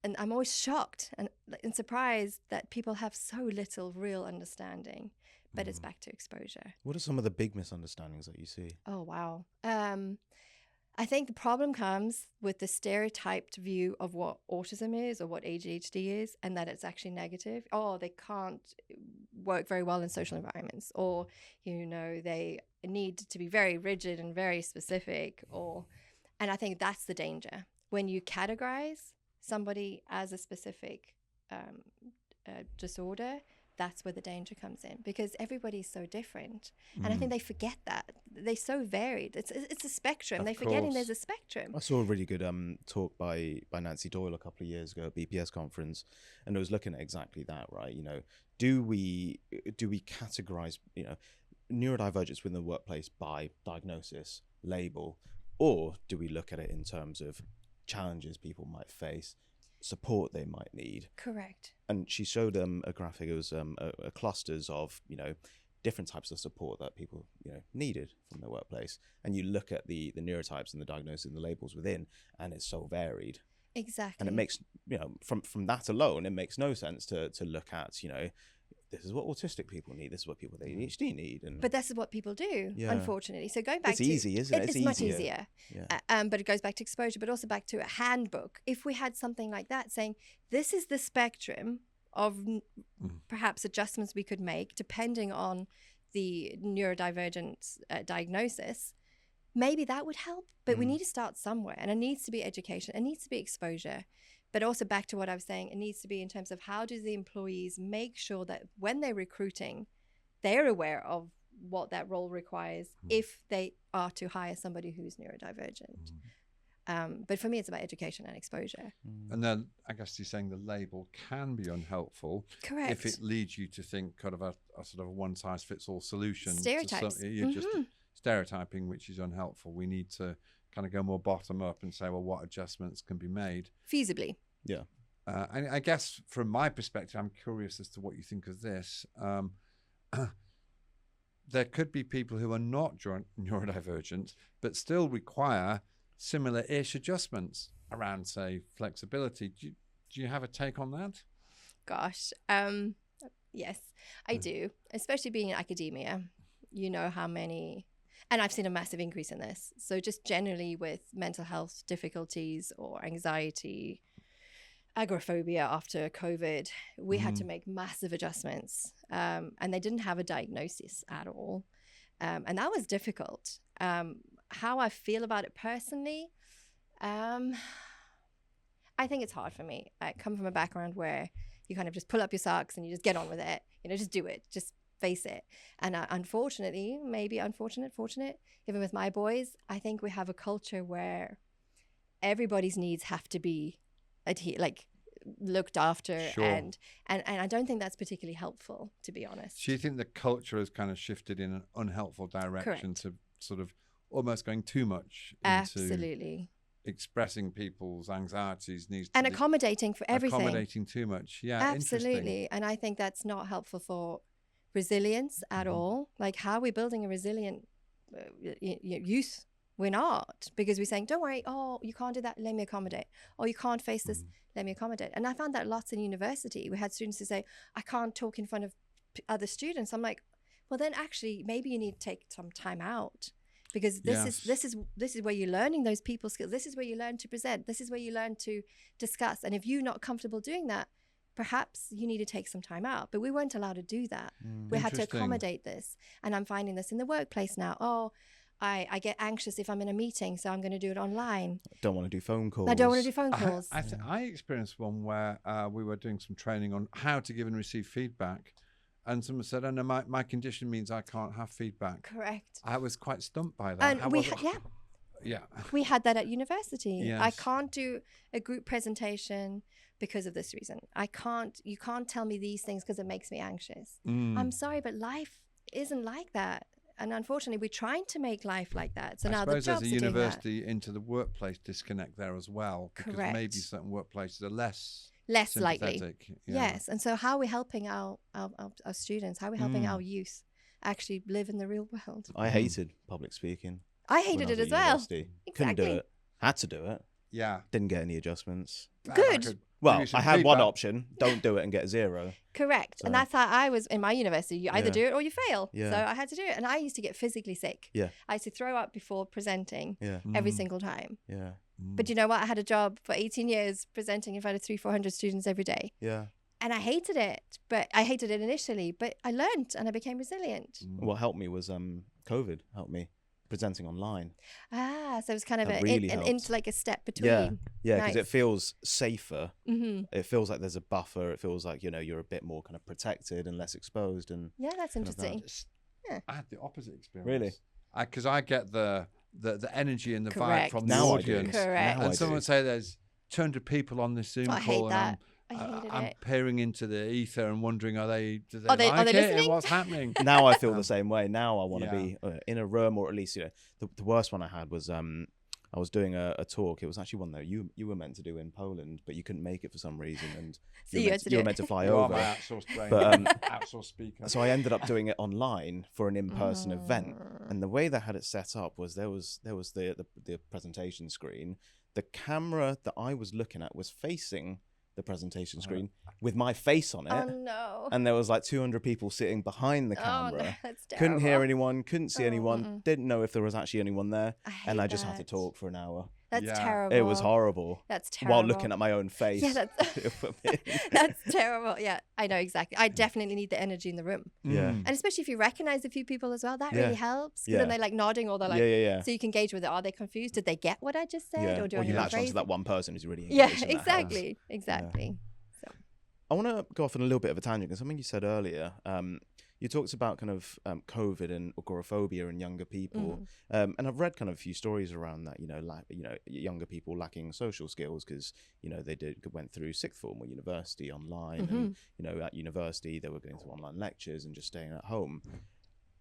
And I'm always shocked and surprised that people have so little real understanding, but it's back to exposure. What are some of the big misunderstandings that you see? Oh, wow. I think the problem comes with the stereotyped view of what autism is or what ADHD is, and that it's actually negative. Oh, they can't work very well in social environments, or, they need to be very rigid and very specific, and I think that's the danger. When you categorize somebody as a specific disorder, that's where the danger comes in, because everybody's so different. And I think they forget that. They're so varied. It's a spectrum. They're forgetting there's a spectrum. I saw a really good talk by Nancy Doyle a couple of years ago at BPS conference, and it was looking at exactly that, right? Do we categorize, neurodivergence within the workplace by diagnosis, label, or do we look at it in terms of challenges people might face, support they might need? Correct. And she showed a graphic. It was a clusters of different types of support that people needed from their workplace, and you look at the neurotypes and the diagnosis and the labels within, and it's so varied. Exactly. And it makes from that alone, it makes no sense to look at this is what autistic people need, this is what people with ADHD need. But this is what people do, unfortunately. So going back it's easy, isn't it? It's much easier. Yeah. But it goes back to exposure, but also back to a handbook. If we had something like that saying, this is the spectrum of perhaps adjustments we could make depending on the neurodivergent diagnosis, maybe that would help. But we need to start somewhere, and it needs to be education, it needs to be exposure. But also back to what I was saying, it needs to be in terms of how do the employees make sure that when they're recruiting, they're aware of what that role requires if they are to hire somebody who's neurodivergent. But for me, it's about education and exposure. And then I guess you're saying the label can be unhelpful. Correct. If it leads you to think kind of a sort of a one-size-fits-all solution. Stereotypes. You're just stereotyping, which is unhelpful. We need to kind of go more bottom up and say, well, what adjustments can be made feasibly? Yeah. And I guess from my perspective, I'm curious as to what you think of this. There could be people who are not neurodivergent, but still require similar-ish adjustments around, say, flexibility. Do you have a take on that? Gosh, yes, I do. Especially being in academia, how many... And I've seen a massive increase in this. So just generally with mental health difficulties or anxiety, agoraphobia after COVID, we had to make massive adjustments. And they didn't have a diagnosis at all. And that was difficult. How I feel about it personally, I think it's hard for me. I come from a background where you kind of just pull up your socks and you just get on with it. Just do it. Just face it. And unfortunately, fortunate, even with my boys, I think we have a culture where everybody's needs have to be looked after. Sure. And I don't think that's particularly helpful, to be honest. Do you think the culture has kind of shifted in an unhelpful direction? Correct. To sort of almost going too much into absolutely expressing people's anxieties, needs, and accommodating for everything. Accommodating too much. Yeah, absolutely. And I think that's not helpful for resilience at all. Like, how are we building a resilient youth? We're not, because we're saying, don't worry, oh, you can't do that, let me accommodate. Oh, you can't face this, let me accommodate. And I found that lots in university. We had students who say, I can't talk in front of other students. I'm like, well, then actually maybe you need to take some time out, because this is where you're learning those people skills. This is where you learn to present. This is where you learn to discuss. And if you're not comfortable doing that, perhaps you need to take some time out. But we weren't allowed to do that. We had to accommodate this. And I'm finding this in the workplace now. Oh, I get anxious if I'm in a meeting, so I'm going to do it online. Don't want to do phone calls. I don't want to do phone calls. I experienced one where we were doing some training on how to give and receive feedback. And someone said, "Oh no, my condition means I can't have feedback." Correct. I was quite stumped by that. And we had that at university. Yes. I can't do a group presentation because of this reason. You can't tell me these things because it makes me anxious. I'm sorry, but life isn't like that. And unfortunately, we're trying to make life like that. So I now suppose the jobs there's a are doing that. university into the workplace disconnect there as well, because Correct. maybe certain workplaces are less likely. sympathetic. Yes. And so how are we helping our students? How are we helping our youth actually live in the real world? I hated public speaking. I hated it as well. Couldn't Exactly. do it. Had to do it. Yeah. Didn't get any adjustments. Good. Well, I had one option. Don't do it and get 0. Correct. So. And that's how I was in my university. You either do it or you fail. Yeah. So I had to do it. And I used to get physically sick. Yeah. I used to throw up before presenting Yeah. every single time. Yeah. But you know what? I had a job for 18 years presenting in front of 300-400 students every day. Yeah. And I hated it. But I hated it initially. But I learned and I became resilient. What helped me was COVID helped me. Presenting online. So it was kind of really into like a step between. Yeah, because Nice. it feels safer. Mm-hmm. It feels like there's a buffer. It feels like, you're a bit more kind of protected and less exposed. And Yeah, that's interesting. I had the opposite experience. Really? Because I get the energy and the Correct. vibe from Now the I do. audience. Correct. Now I And someone would say there's 200 people on this Zoom I call, hate that. I and hated I'm it. peering into the ether and wondering, do they Are they like it? listening? What's happening? now I feel the same way. Now I want to Yeah. be in a room, or at least, the worst one I had was I was doing a talk. It was actually one that you were meant to do in Poland, but you couldn't make it for some reason, and So you had to do were it. meant to fly You are my over. outsourced brain, But, outsourced speaker. So I ended up doing it online for an in-person event, and the way they had it set up was there was the presentation screen. The camera that I was looking at was facing the presentation screen with my face on it. Oh, no. And there was like 200 people sitting behind the camera. Oh, no, that's terrible. Couldn't hear anyone, couldn't see anyone, didn't know if there was actually anyone there. I And I hate just had to that. talk for an hour. That's Yeah. terrible. It was horrible. That's terrible. While looking at my own face. Yeah, that's terrible. Yeah, I know exactly. I definitely need the energy in the room. Yeah. And especially if you recognize a few people as well, that Yeah. really helps. 'Cause Yeah. then they're like nodding or they're like, Yeah. so you can gauge with it. Are they confused? Did they get what I just said? Yeah. Or do Or I you need to latch onto phrase that it? one person who's really Yeah, engaged in that house. exactly. I want to go off on a little bit of a tangent because something you said earlier. You talked about kind of COVID and agoraphobia in younger people, and I've read kind of a few stories around that. Younger people lacking social skills because they went through sixth form or university online, and at university they were going to online lectures and just staying at home.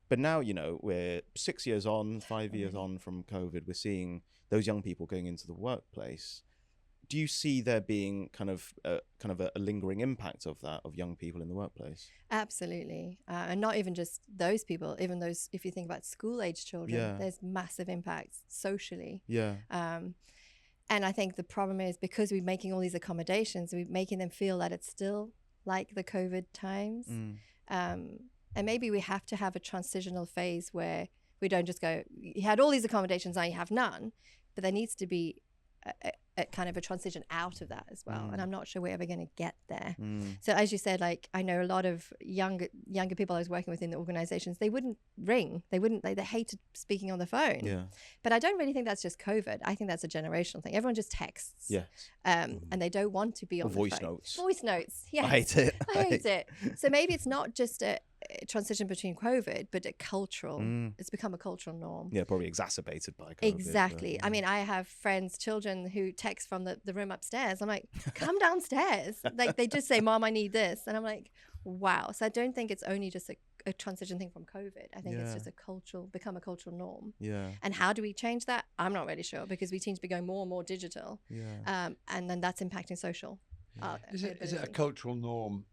But now we're 6 years on, 5 years on from COVID. We're seeing those young people going into the workplace. Do you see there being kind of a lingering impact of that, of young people in the workplace? Absolutely. And not even just those people, even those, if you think about school-age children, there's massive impacts socially. Yeah. And I think the problem is because we're making all these accommodations, we're making them feel that it's still like the COVID times. And maybe we have to have a transitional phase where we don't just go, you had all these accommodations, now you have none. But there needs to be a kind of a transition out of that as well. And I'm not sure we're ever going to get there. So as you said, like I know a lot of younger people I was working with in the organizations, they wouldn't ring. They hated speaking on the phone. Yeah. But I don't really think that's just COVID. I think that's a generational thing. Everyone just texts. Yes. And they don't want to be on the voice phone. notes. Voice notes. Yes. I hate it. I hate it. So maybe it's not just a transition between COVID, but a cultural. It's become a cultural norm. Yeah, probably exacerbated by COVID. Exactly. I mean, I have friends, children who text from the room upstairs. I'm like, come downstairs. Like they just say, Mom, I need this. And I'm like, wow. So I don't think it's only just a transition thing from COVID. I think it's just become a cultural norm. Yeah. And how do we change that? I'm not really sure because we seem to be going more and more digital. Yeah. And then that's impacting social. Is it a cultural norm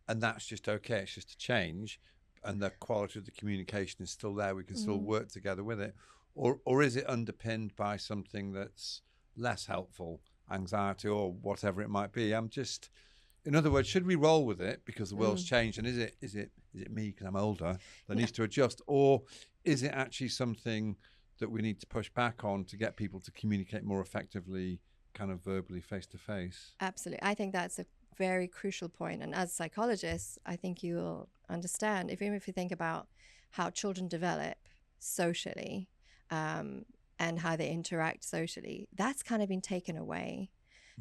and that's just okay? It's just a change and the quality of the communication is still there. We can still work together with it. Or is it underpinned by something that's less helpful, anxiety or whatever it might be? In other words, should we roll with it because the world's changed? And is it me because I'm older that needs to adjust? Or is it actually something that we need to push back on to get people to communicate more effectively, kind of verbally, face to face? Absolutely. I think that's a very crucial point. And as psychologists, I think you will understand, even if you think about how children develop socially, and how they interact socially, that's kind of been taken away.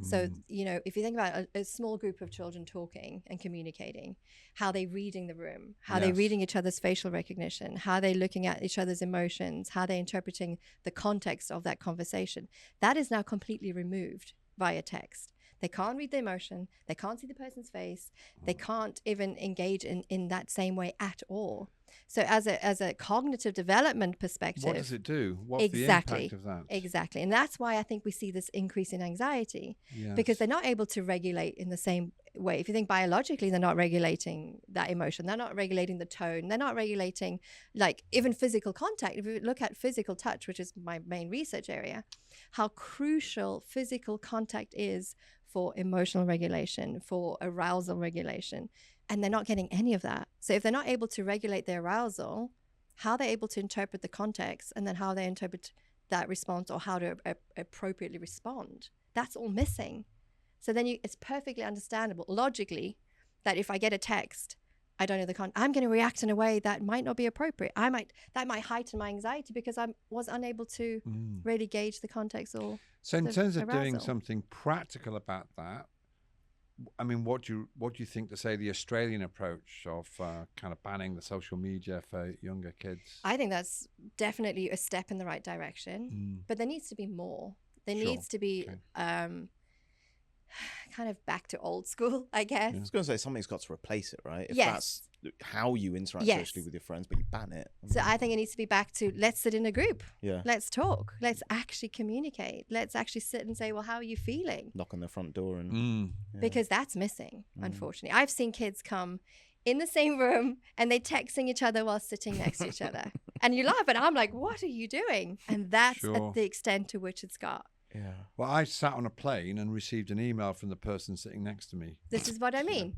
So, you know, if you think about a small group of children talking and communicating, how they reading the room, how they reading each other's facial recognition, how they looking at each other's emotions, how they interpreting the context of that conversation, that is now completely removed via text. They can't read the emotion. They can't see the person's face. They can't even engage in that same way at all. So as a cognitive development perspective, what does it do? What's the impact of that? Exactly. And that's why I think we see this increase in anxiety, Yes. because they're not able to regulate in the same way. If you think biologically, they're not regulating that emotion. They're not regulating the tone. They're not regulating, like, even physical contact. If you look at physical touch, which is my main research area, how crucial physical contact is for emotional regulation, for arousal regulation. And they're not getting any of that. So if they're not able to regulate their arousal, how they're able to interpret the context, and then how they interpret that response, or how to appropriately respond, that's all missing. So then it's perfectly understandable logically that if I get a text, I don't know the content, I'm going to react in a way that might not be appropriate. That might heighten my anxiety because I was unable to really gauge the context or. So in terms of doing arousal. something practical about that, I mean, what do you think to say the Australian approach of kind of banning the social media for younger kids? I think that's definitely a step in the right direction, but there needs to be more. There needs to be kind of back to old school, I guess. I was going to say, something's got to replace it, right? If Yes. that's how you interact socially with your friends, but you ban it. So I think it needs to be back to, let's sit in a group. Yeah. Let's talk. Let's actually communicate. Let's actually sit and say, well, how are you feeling? Knock on the front door and Because that's missing, unfortunately. I've seen kids come in the same room and they texting each other while sitting next to each other. And you laugh, and I'm like, what are you doing? And that's at the extent to which it's got. Yeah. Well, I sat on a plane and received an email from the person sitting next to me. This is what I mean.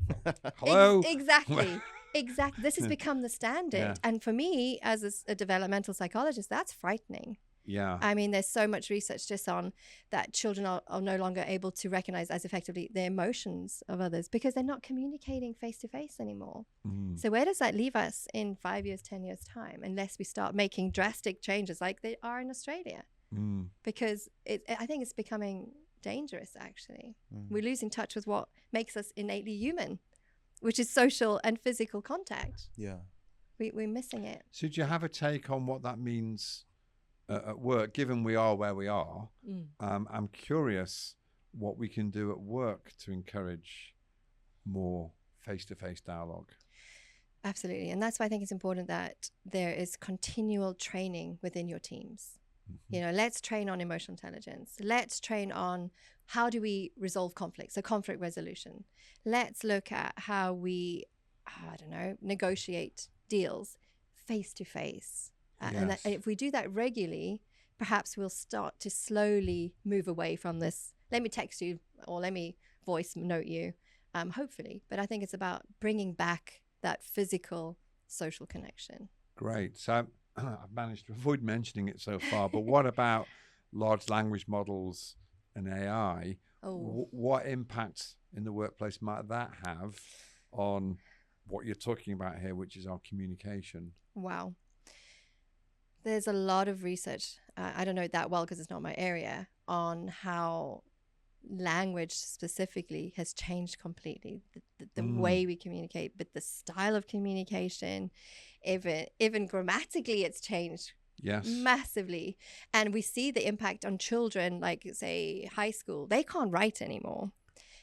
Hello? Exactly. Exactly. This has become the standard. Yeah. And for me, as a developmental psychologist, that's frightening. Yeah. I mean, there's so much research just on that children are no longer able to recognize as effectively the emotions of others because they're not communicating face to face anymore. So where does that leave us in 5 years, 10 years time, unless we start making drastic changes like they are in Australia? Because I think it's becoming dangerous, actually. We're losing touch with what makes us innately human, which is social and physical contact. Yeah. We're missing it. So do you have a take on what that means at work, given we are where we are? I'm curious what we can do at work to encourage more face-to-face dialogue. Absolutely. And that's why I think it's important that there is continual training within your teams. You know, let's train on emotional intelligence. Let's train on how do we resolve conflict, so conflict resolution. Let's look at how we, negotiate deals face to face. And if we do that regularly, perhaps we'll start to slowly move away from this, let me text you or let me voice note you, hopefully. But I think it's about bringing back that physical social connection. Great. So I've managed to avoid mentioning it so far, but what about large language models and AI? What impact in the workplace might that have on what you're talking about here, which is our communication? Wow. There's a lot of research, I don't know it that well because it's not my area, on how language specifically has changed completely. The way we communicate, but the style of communication, even grammatically, it's changed massively. And we see the impact on children, like say high school. They can't write anymore.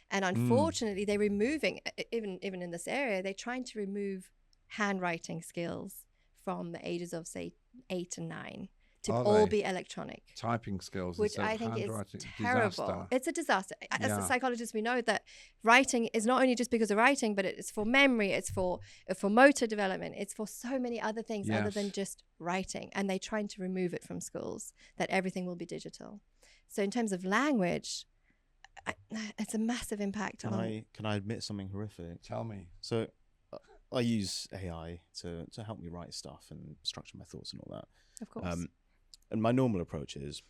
And unfortunately, they're removing, even in this area, they're trying to remove handwriting skills from the ages of, say, 8 and 9 to all be electronic. Typing skills, which I think is terrible. Disaster. It's a disaster. As psychologists, we know that writing is not only just because of writing, but it's for memory, it's for motor development, it's for so many other things other than just writing. And they're trying to remove it from schools, that everything will be digital. So in terms of language, it's a massive impact. Can I admit something horrific? Tell me. So I use AI to help me write stuff and structure my thoughts and all that. Of course. And my normal approach is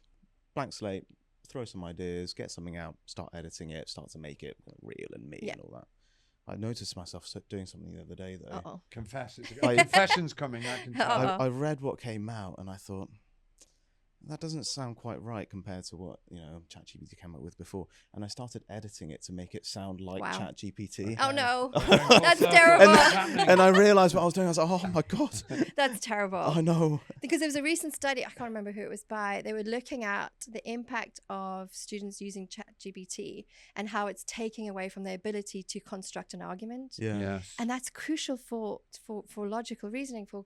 blank slate, throw some ideas, get something out, start editing it, start to make it real and me and all that. I noticed myself doing something the other day though. Confess. Confession's coming. I can tell. I read what came out and I thought, that doesn't sound quite right compared to what, ChatGPT came up with before. And I started editing it to make it sound like ChatGPT. Oh no, that's terrible. And I realized what I was doing. I was like, oh my God. That's terrible. I know. Because there was a recent study, I can't remember who it was by, they were looking at the impact of students using ChatGPT and how it's taking away from their ability to construct an argument. Yeah. Yes. And that's crucial for logical reasoning, for,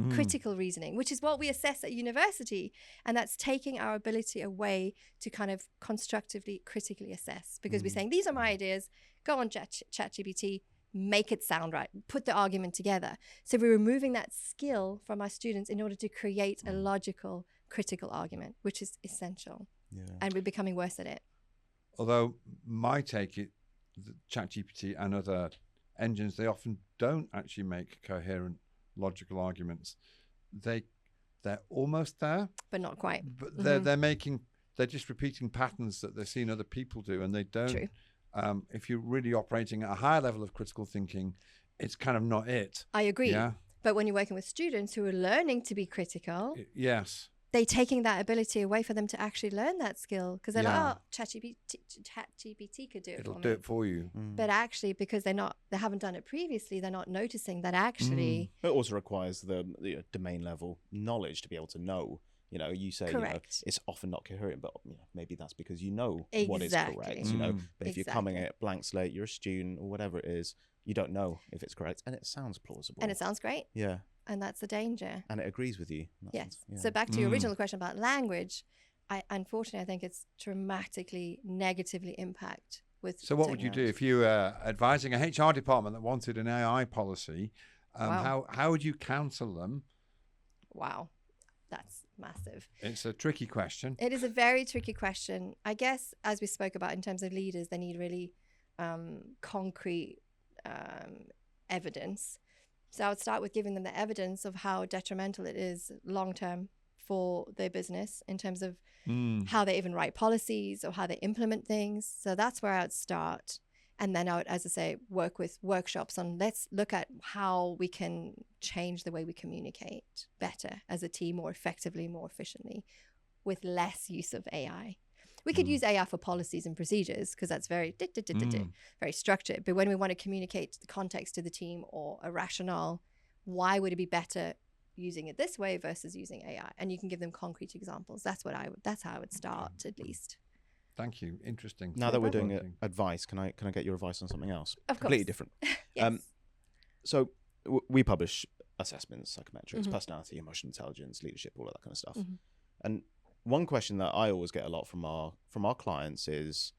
critical reasoning, which is what we assess at university. And that's taking our ability away to kind of constructively, critically assess, because we're saying, these are my ideas, go on ChatGPT, make it sound right, put the argument together. So we're removing that skill from our students in order to create a logical, critical argument, which is essential. Yeah. And we're becoming worse at it. Although my take it, the ChatGPT and other engines, they often don't actually make coherent logical arguments. They're almost there, But not quite. but they're just repeating patterns that they've seen other people do, and they don't. True. If you're really operating at a higher level of critical thinking, it's kind of not it. I agree. Yeah. But when you're working with students who are learning to be critical, Yes. they're taking that ability away for them to actually learn that skill, because they're Yeah. like, oh, ChatGPT could do it It'll for do me. it for you. But actually, because they haven't done it previously, they're not noticing that actually. It also requires the domain level knowledge to be able to know. You say Correct. it's often not coherent, but maybe that's because what is Exactly. correct. But if you're coming at blank slate, you're a student or whatever it is, you don't know if it's correct, and it sounds plausible. And it sounds great. Yeah. And that's the danger. And it agrees with you. in that Yes. sense. Yeah. So back to your original question about language, unfortunately, I think it's dramatically negatively impact with. So what would you do if you were advising a HR department that wanted an AI policy? Wow. How would you counsel them? Wow, that's massive. It's a tricky question. It is a very tricky question. I guess, as we spoke about in terms of leaders, they need really concrete evidence. So I would start with giving them the evidence of how detrimental it is long-term for their business in terms of how they even write policies or how they implement things. So that's where I would start. And then I would, as I say, work with workshops on, let's look at how we can change the way we communicate better as a team, more effectively, more efficiently, with less use of AI. We could use AI for policies and procedures because that's very very structured. But when we want to communicate the context to the team or a rationale, why would it be better using it this way versus using AI? And you can give them concrete examples. That's how I would start, at least. Thank you. Interesting. Now that we're doing advice, can I get your advice on something else? Of course. Completely different. Yes. So we publish assessments, psychometrics, personality, emotional intelligence, leadership, all of that kind of stuff. And one question that I always get a lot from our clients is,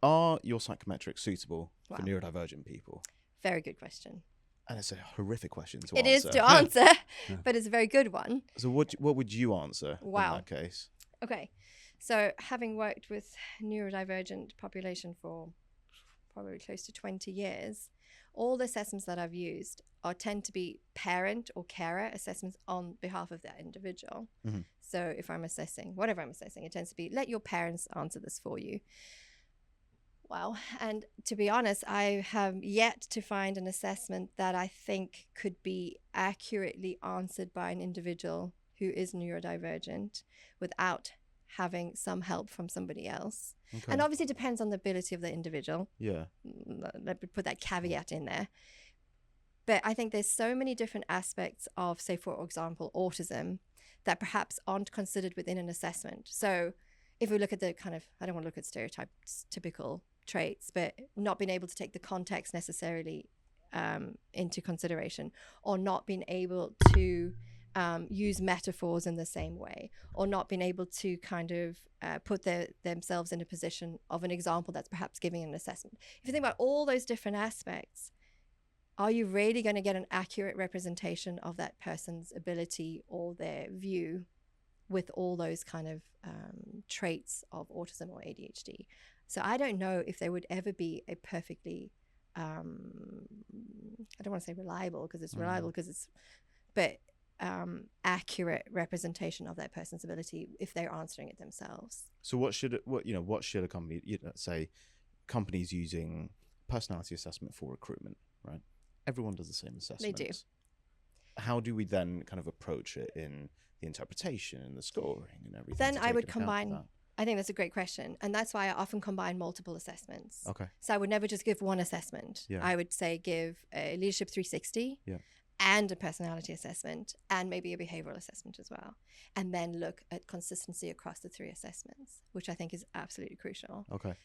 are your psychometrics suitable for neurodivergent people? Very good question. And it's a horrific question to It answer. is to answer, but it's a very good one. So what would you answer in that case? Okay. So having worked with neurodivergent population for probably close to 20 years, all the assessments that I've used tend to be parent or carer assessments on behalf of that individual. So if I'm assessing, whatever I'm assessing, it tends to be, let your parents answer this for you. Wow. And to be honest, I have yet to find an assessment that I think could be accurately answered by an individual who is neurodivergent without having some help from somebody else. Okay. And obviously it depends on the ability of the individual. Yeah. Let me put that caveat in there. But I think there's so many different aspects of, say, for example, autism that perhaps aren't considered within an assessment. So if we look at the kind of, I don't want to look at stereotypes, typical traits, but not being able to take the context necessarily into consideration, or not being able to use metaphors in the same way, or not being able to kind of put themselves in a position of an example that's perhaps giving an assessment. If you think about all those different aspects, are you really going to get an accurate representation of that person's ability or their view with all those kind of traits of autism or ADHD? So I don't know if there would ever be a perfectly, I don't want to say reliable because it's reliable because it's, but accurate representation of that person's ability if they're answering it themselves. So what should a company, say companies using personality assessment for recruitment, right? Everyone does the same assessments. They do. How do we then kind of approach it in the interpretation and the scoring and everything. Then I would account of combine. that? I think that's a great question. And that's why I often combine multiple assessments. Okay. So I would never just give one assessment. Yeah. I would say give a leadership 360 and a personality assessment and maybe a behavioral assessment as well. And then look at consistency across the 3 assessments, which I think is absolutely crucial. Okay.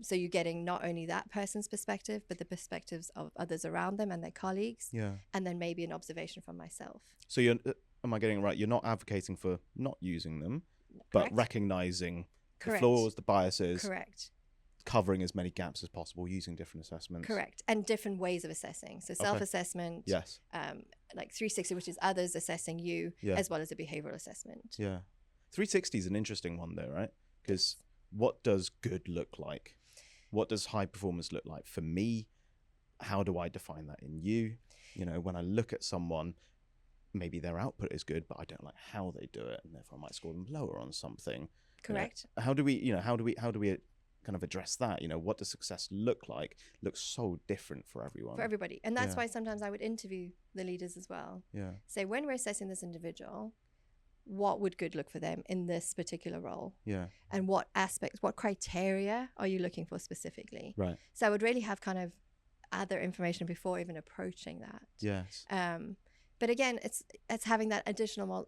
So you're getting not only that person's perspective, but the perspectives of others around them and their colleagues. Yeah. And then maybe an observation from myself. So you're, am I getting it right? You're not advocating for not using them, Correct. but recognizing the Correct. flaws, the biases, Correct. covering as many gaps as possible using different assessments. Correct. And different ways of assessing. So self-assessment, Yes. like 360, which is others assessing you, as well as a behavioral assessment. Yeah. 360 is an interesting one though, right? Because what does good look like? What does high performance look like for me? How do I define that in you? You know, when I look at someone, maybe their output is good, but I don't like how they do it, and therefore I might score them lower on something. Correct. You know, how do we kind of address that? You know, what does success look like? Looks so different for everyone. For everybody. And that's why sometimes I would interview the leaders as well. Yeah. Say, when we're assessing this individual, what would good look for them in this particular role? Yeah. And what aspects, what criteria are you looking for specifically? Right. So I would really have kind of other information before even approaching that. Yes. But again, it's having that additional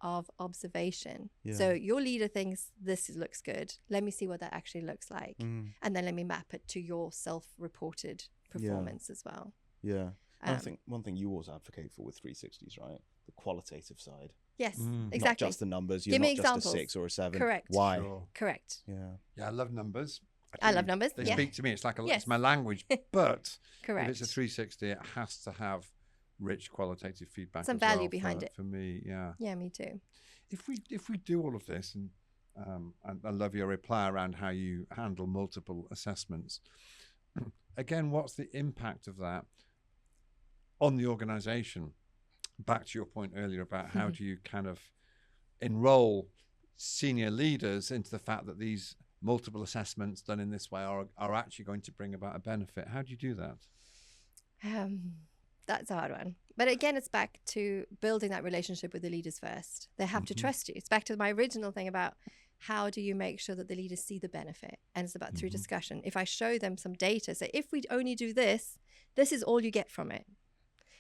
of observation. Yeah. So your leader thinks this looks good. Let me see what that actually looks like. And then let me map it to your self-reported performance as well. Yeah. And I think one thing you always advocate for with 360s, right? The qualitative side. Yes, exactly. Not just the numbers. You're Give me not examples. just a 6 or a 7. Correct. Why? Sure. Correct. Yeah. Yeah, I love numbers. I love numbers. They Yeah. speak to me. It's like Yes. it's my language. But Correct. if it's a 360, it has to have rich qualitative feedback. Some as value well behind it. For me, yeah. Yeah, me too. If we do all of this, and I love your reply around how you handle multiple assessments. Again, what's the impact of that on the organisation? Back to your point earlier about how do you kind of enroll senior leaders into the fact that these multiple assessments done in this way are actually going to bring about a benefit. How do you do that? That's a hard one. But again, it's back to building that relationship with the leaders first. They have to trust you. It's back to my original thing about how do you make sure that the leaders see the benefit? And it's about through discussion. If I show them some data, say, if we only do this, this is all you get from it.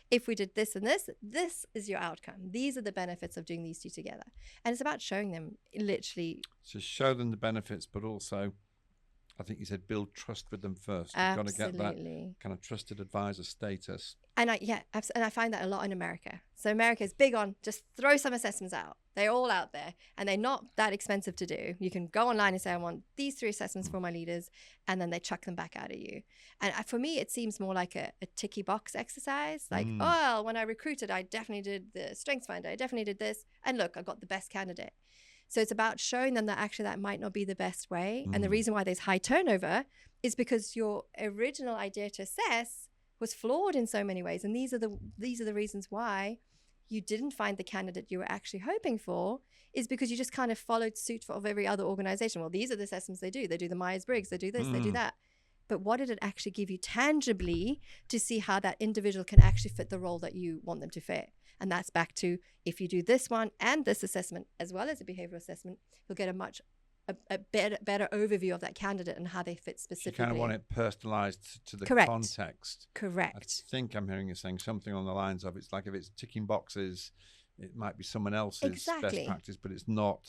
If we did this and this, this is your outcome. These are the benefits of doing these two together. And it's about showing them literally. So show them the benefits, but also, I think you said build trust with them first. You've got to get that kind of trusted advisor status. And I find that a lot in America. So America is big on just throw some assessments out. They're all out there and they're not that expensive to do. You can go online and say, I want these 3 assessments for my leaders, and then they chuck them back out at you. And for me, it seems more like a ticky box exercise. Like, oh, well, when I recruited, I definitely did the strengths finder. I definitely did this. And look, I got the best candidate. So it's about showing them that actually that might not be the best way. And the reason why there's high turnover is because your original idea to assess was flawed in so many ways. And these are the reasons why you didn't find the candidate you were actually hoping for, is because you just kind of followed suit of every other organization. Well, these are the assessments they do. They do the Myers-Briggs, they do this, they do that. But what did it actually give you tangibly to see how that individual can actually fit the role that you want them to fit? And that's back to, if you do this one and this assessment, as well as a behavioral assessment, you'll get a better overview of that candidate and how they fit specifically. You kind of want it personalized to the Correct. context. Correct. I think I'm hearing you saying something on the lines of, it's like if it's ticking boxes, it might be someone else's best practice, but it's not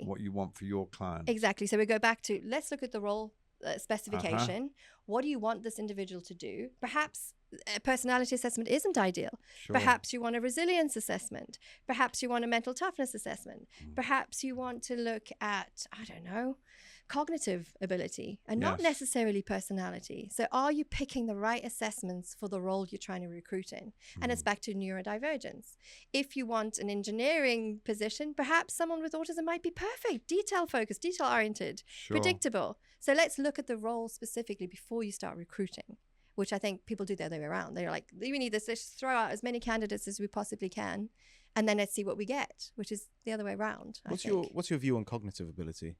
what you want for your client. Exactly. So we go back to, let's look at the role specification. What do you want this individual to do? Perhaps a personality assessment isn't ideal. Sure. Perhaps you want a resilience assessment. Perhaps you want a mental toughness assessment. Perhaps you want to look at, I don't know, cognitive ability and not necessarily personality. So are you picking the right assessments for the role you're trying to recruit in? And it's back to neurodivergence. If you want an engineering position, perhaps someone with autism might be perfect, detail-focused, detail-oriented, predictable. So let's look at the role specifically before you start recruiting, which I think people do the other way around. They're like, we need this, let's throw out as many candidates as we possibly can, and then let's see what we get, which is the other way around. What's your view on cognitive ability?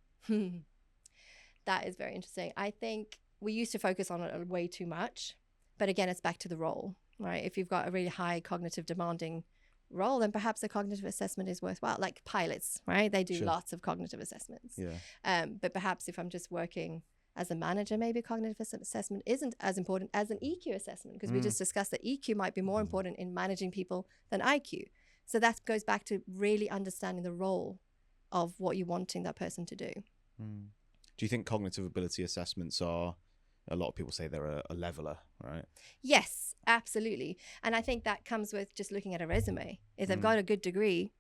That is very interesting. I think we used to focus on it way too much, but again, it's back to the role, right? If you've got a really high cognitive demanding role, then perhaps a cognitive assessment is worthwhile. Like pilots, right? They do Sure. lots of cognitive assessments. Yeah. But perhaps if I'm just working as a manager, maybe cognitive assessment isn't as important as an EQ assessment, because we just discussed that EQ might be more important in managing people than IQ. So that goes back to really understanding the role of what you're wanting that person to do. Do you think cognitive ability assessments are, a lot of people say they're a leveler, right? Yes, absolutely. And I think that comes with just looking at a resume. If they've got a good degree,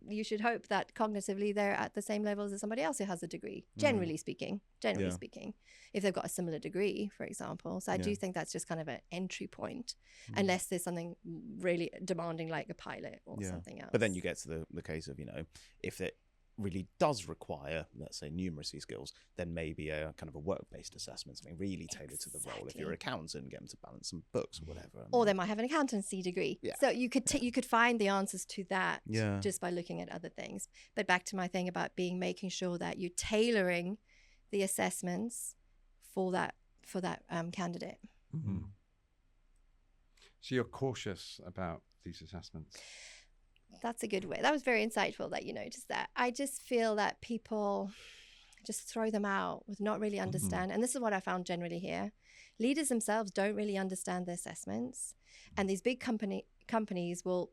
you should hope that cognitively they're at the same level as somebody else who has a degree, generally speaking, if they've got a similar degree, for example. So I do think that's just kind of an entry point, unless there's something really demanding like a pilot or something else. But then you get to the case of, if it really does require, let's say, numeracy skills, then maybe a kind of a work-based assessment, something really tailored to the role. If you're an accountant, get them to balance some books or whatever. Or they might have an accountancy degree. So you could find the answers to that just by looking at other things. But back to my thing about making sure that you're tailoring the assessments for that candidate. So you're cautious about these assessments? That's a good way. That was very insightful that you noticed that. I just feel that people just throw them out with not really understand. And this is what I found generally here. Leaders themselves don't really understand the assessments. And these big companies will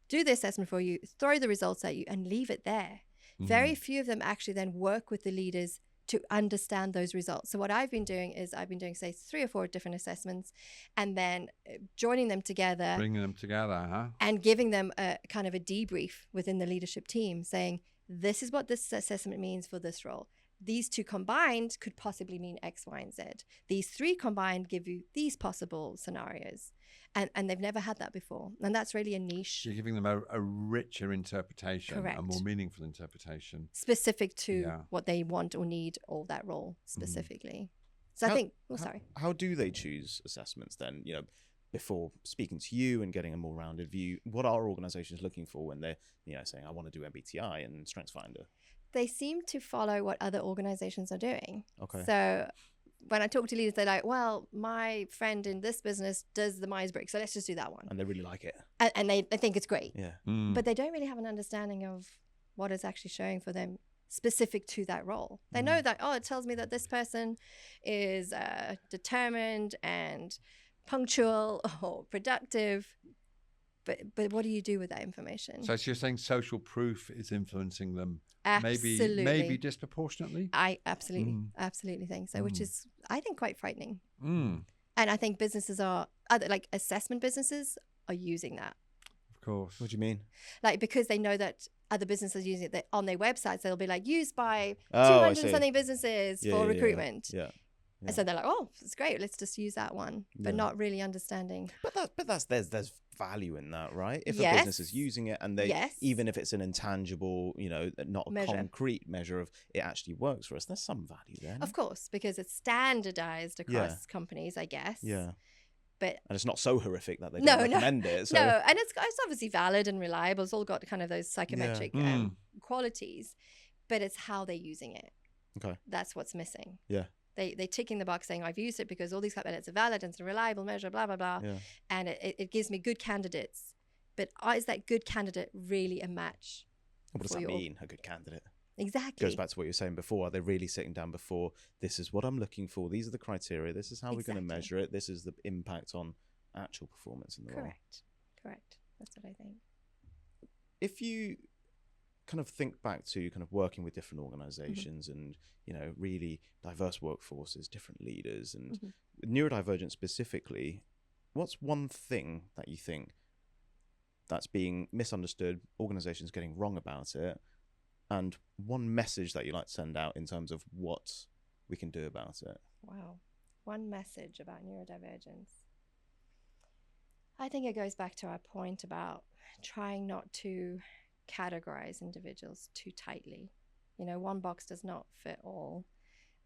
do the assessment for you, throw the results at you, and leave it there. Very few of them actually then work with the leaders to understand those results. So what I've been doing is say 3 or 4 different assessments, and then joining them together, bringing them together, and giving them a kind of a debrief within the leadership team, saying this is what this assessment means for this role. These 2 combined could possibly mean X, Y, and Z. These 3 combined give you these possible scenarios. And they've never had that before. And that's really a niche. You're giving them a richer interpretation, Correct. A more meaningful interpretation. Specific to what they want or need, or that role specifically. So How do they choose assessments then? Before speaking to you and getting a more rounded view, what are organizations looking for when they're, saying, I want to do MBTI and StrengthsFinder? They seem to follow what other organizations are doing. Okay. So when I talk to leaders, they're like, well, my friend in this business does the Myers-Briggs, so let's just do that one. And they really like it. And they think it's great. Yeah. But they don't really have an understanding of what it's actually showing for them specific to that role. They know that, it tells me that this person is determined and punctual or productive. But what do you do with that information? So you're saying social proof is influencing them Absolutely. maybe disproportionately? I absolutely think so, which is, I think, quite frightening. And I think businesses like assessment businesses are using that. Of course. What do you mean? Like, because they know that other businesses are using it on their websites, they'll be like, used by 200 something businesses for recruitment. Yeah. And so they're like, oh, it's great, let's just use that one, but not really understanding. But there's value in that, right? If a business is using it, and they, even if it's an intangible, not a concrete measure of it actually works for us, there's some value there. Of course, because it's standardized across companies, I guess. Yeah. And it's not so horrific that they don't recommend it. So. No, and it's obviously valid and reliable. It's all got kind of those psychometric qualities, but it's how they're using it. Okay. That's what's missing. Yeah. They tick in the box saying, I've used it because all these, and it's a valid and it's a reliable measure, blah, blah, blah. Yeah. And it gives me good candidates. But is that good candidate really a match? What does that mean, a good candidate? Exactly. Goes back to what you were saying before. Are they really sitting down before, this is what I'm looking for, these are the criteria, this is how we're going to measure it, this is the impact on actual performance in the role? Correct. That's what I think. If you kind of think back to kind of working with different organizations and, really diverse workforces, different leaders, and with neurodivergent specifically, what's one thing that you think that's being misunderstood, organizations getting wrong about it, and one message that you like to send out in terms of what we can do about it? Wow. One message about neurodivergence. I think it goes back to our point about trying not to categorize individuals too tightly. One box does not fit all,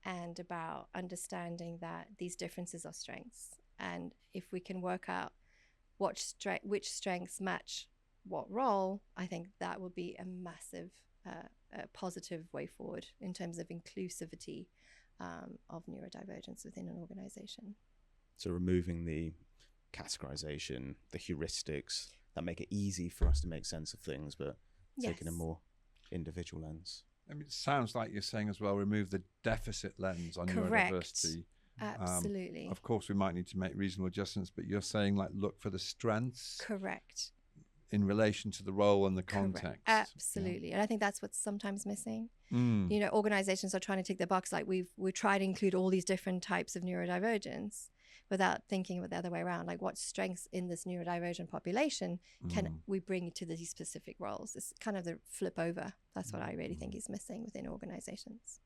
and about understanding that these differences are strengths. And if we can work out which strengths match what role, I think that will be a massive positive way forward in terms of inclusivity of neurodivergence within an organization. So removing the categorization, the heuristics, that make it easy for us to make sense of things, but taking a Yes. more individual lens. I mean, it sounds like you're saying as well, remove the deficit lens on Correct. neurodiversity. Absolutely. Of course, we might need to make reasonable adjustments, but you're saying like look for the strengths Correct. in relation to the role and the Correct. context. Absolutely. And I think that's what's sometimes missing. Mm. You know, organizations are trying to tick the box, like we try to include all these different types of neurodivergence without thinking about the other way around. Like, what strengths in this neurodivergent population can we bring to these specific roles? It's kind of the flip over. That's what I really think is missing within organizations.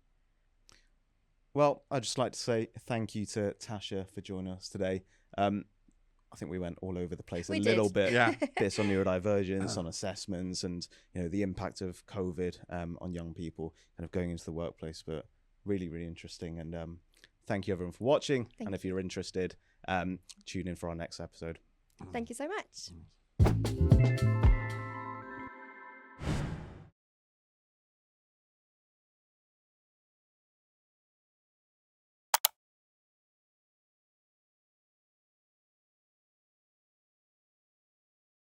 Well, I'd just like to say thank you to Tasha for joining us today. I think we went all over the place We a did. little bit. Yeah. Bits on neurodivergence, on assessments, and the impact of COVID on young people, kind of going into the workplace. But really, really interesting. And thank you everyone for watching. Thank and if you're interested, tune in for our next episode. Thank you so much.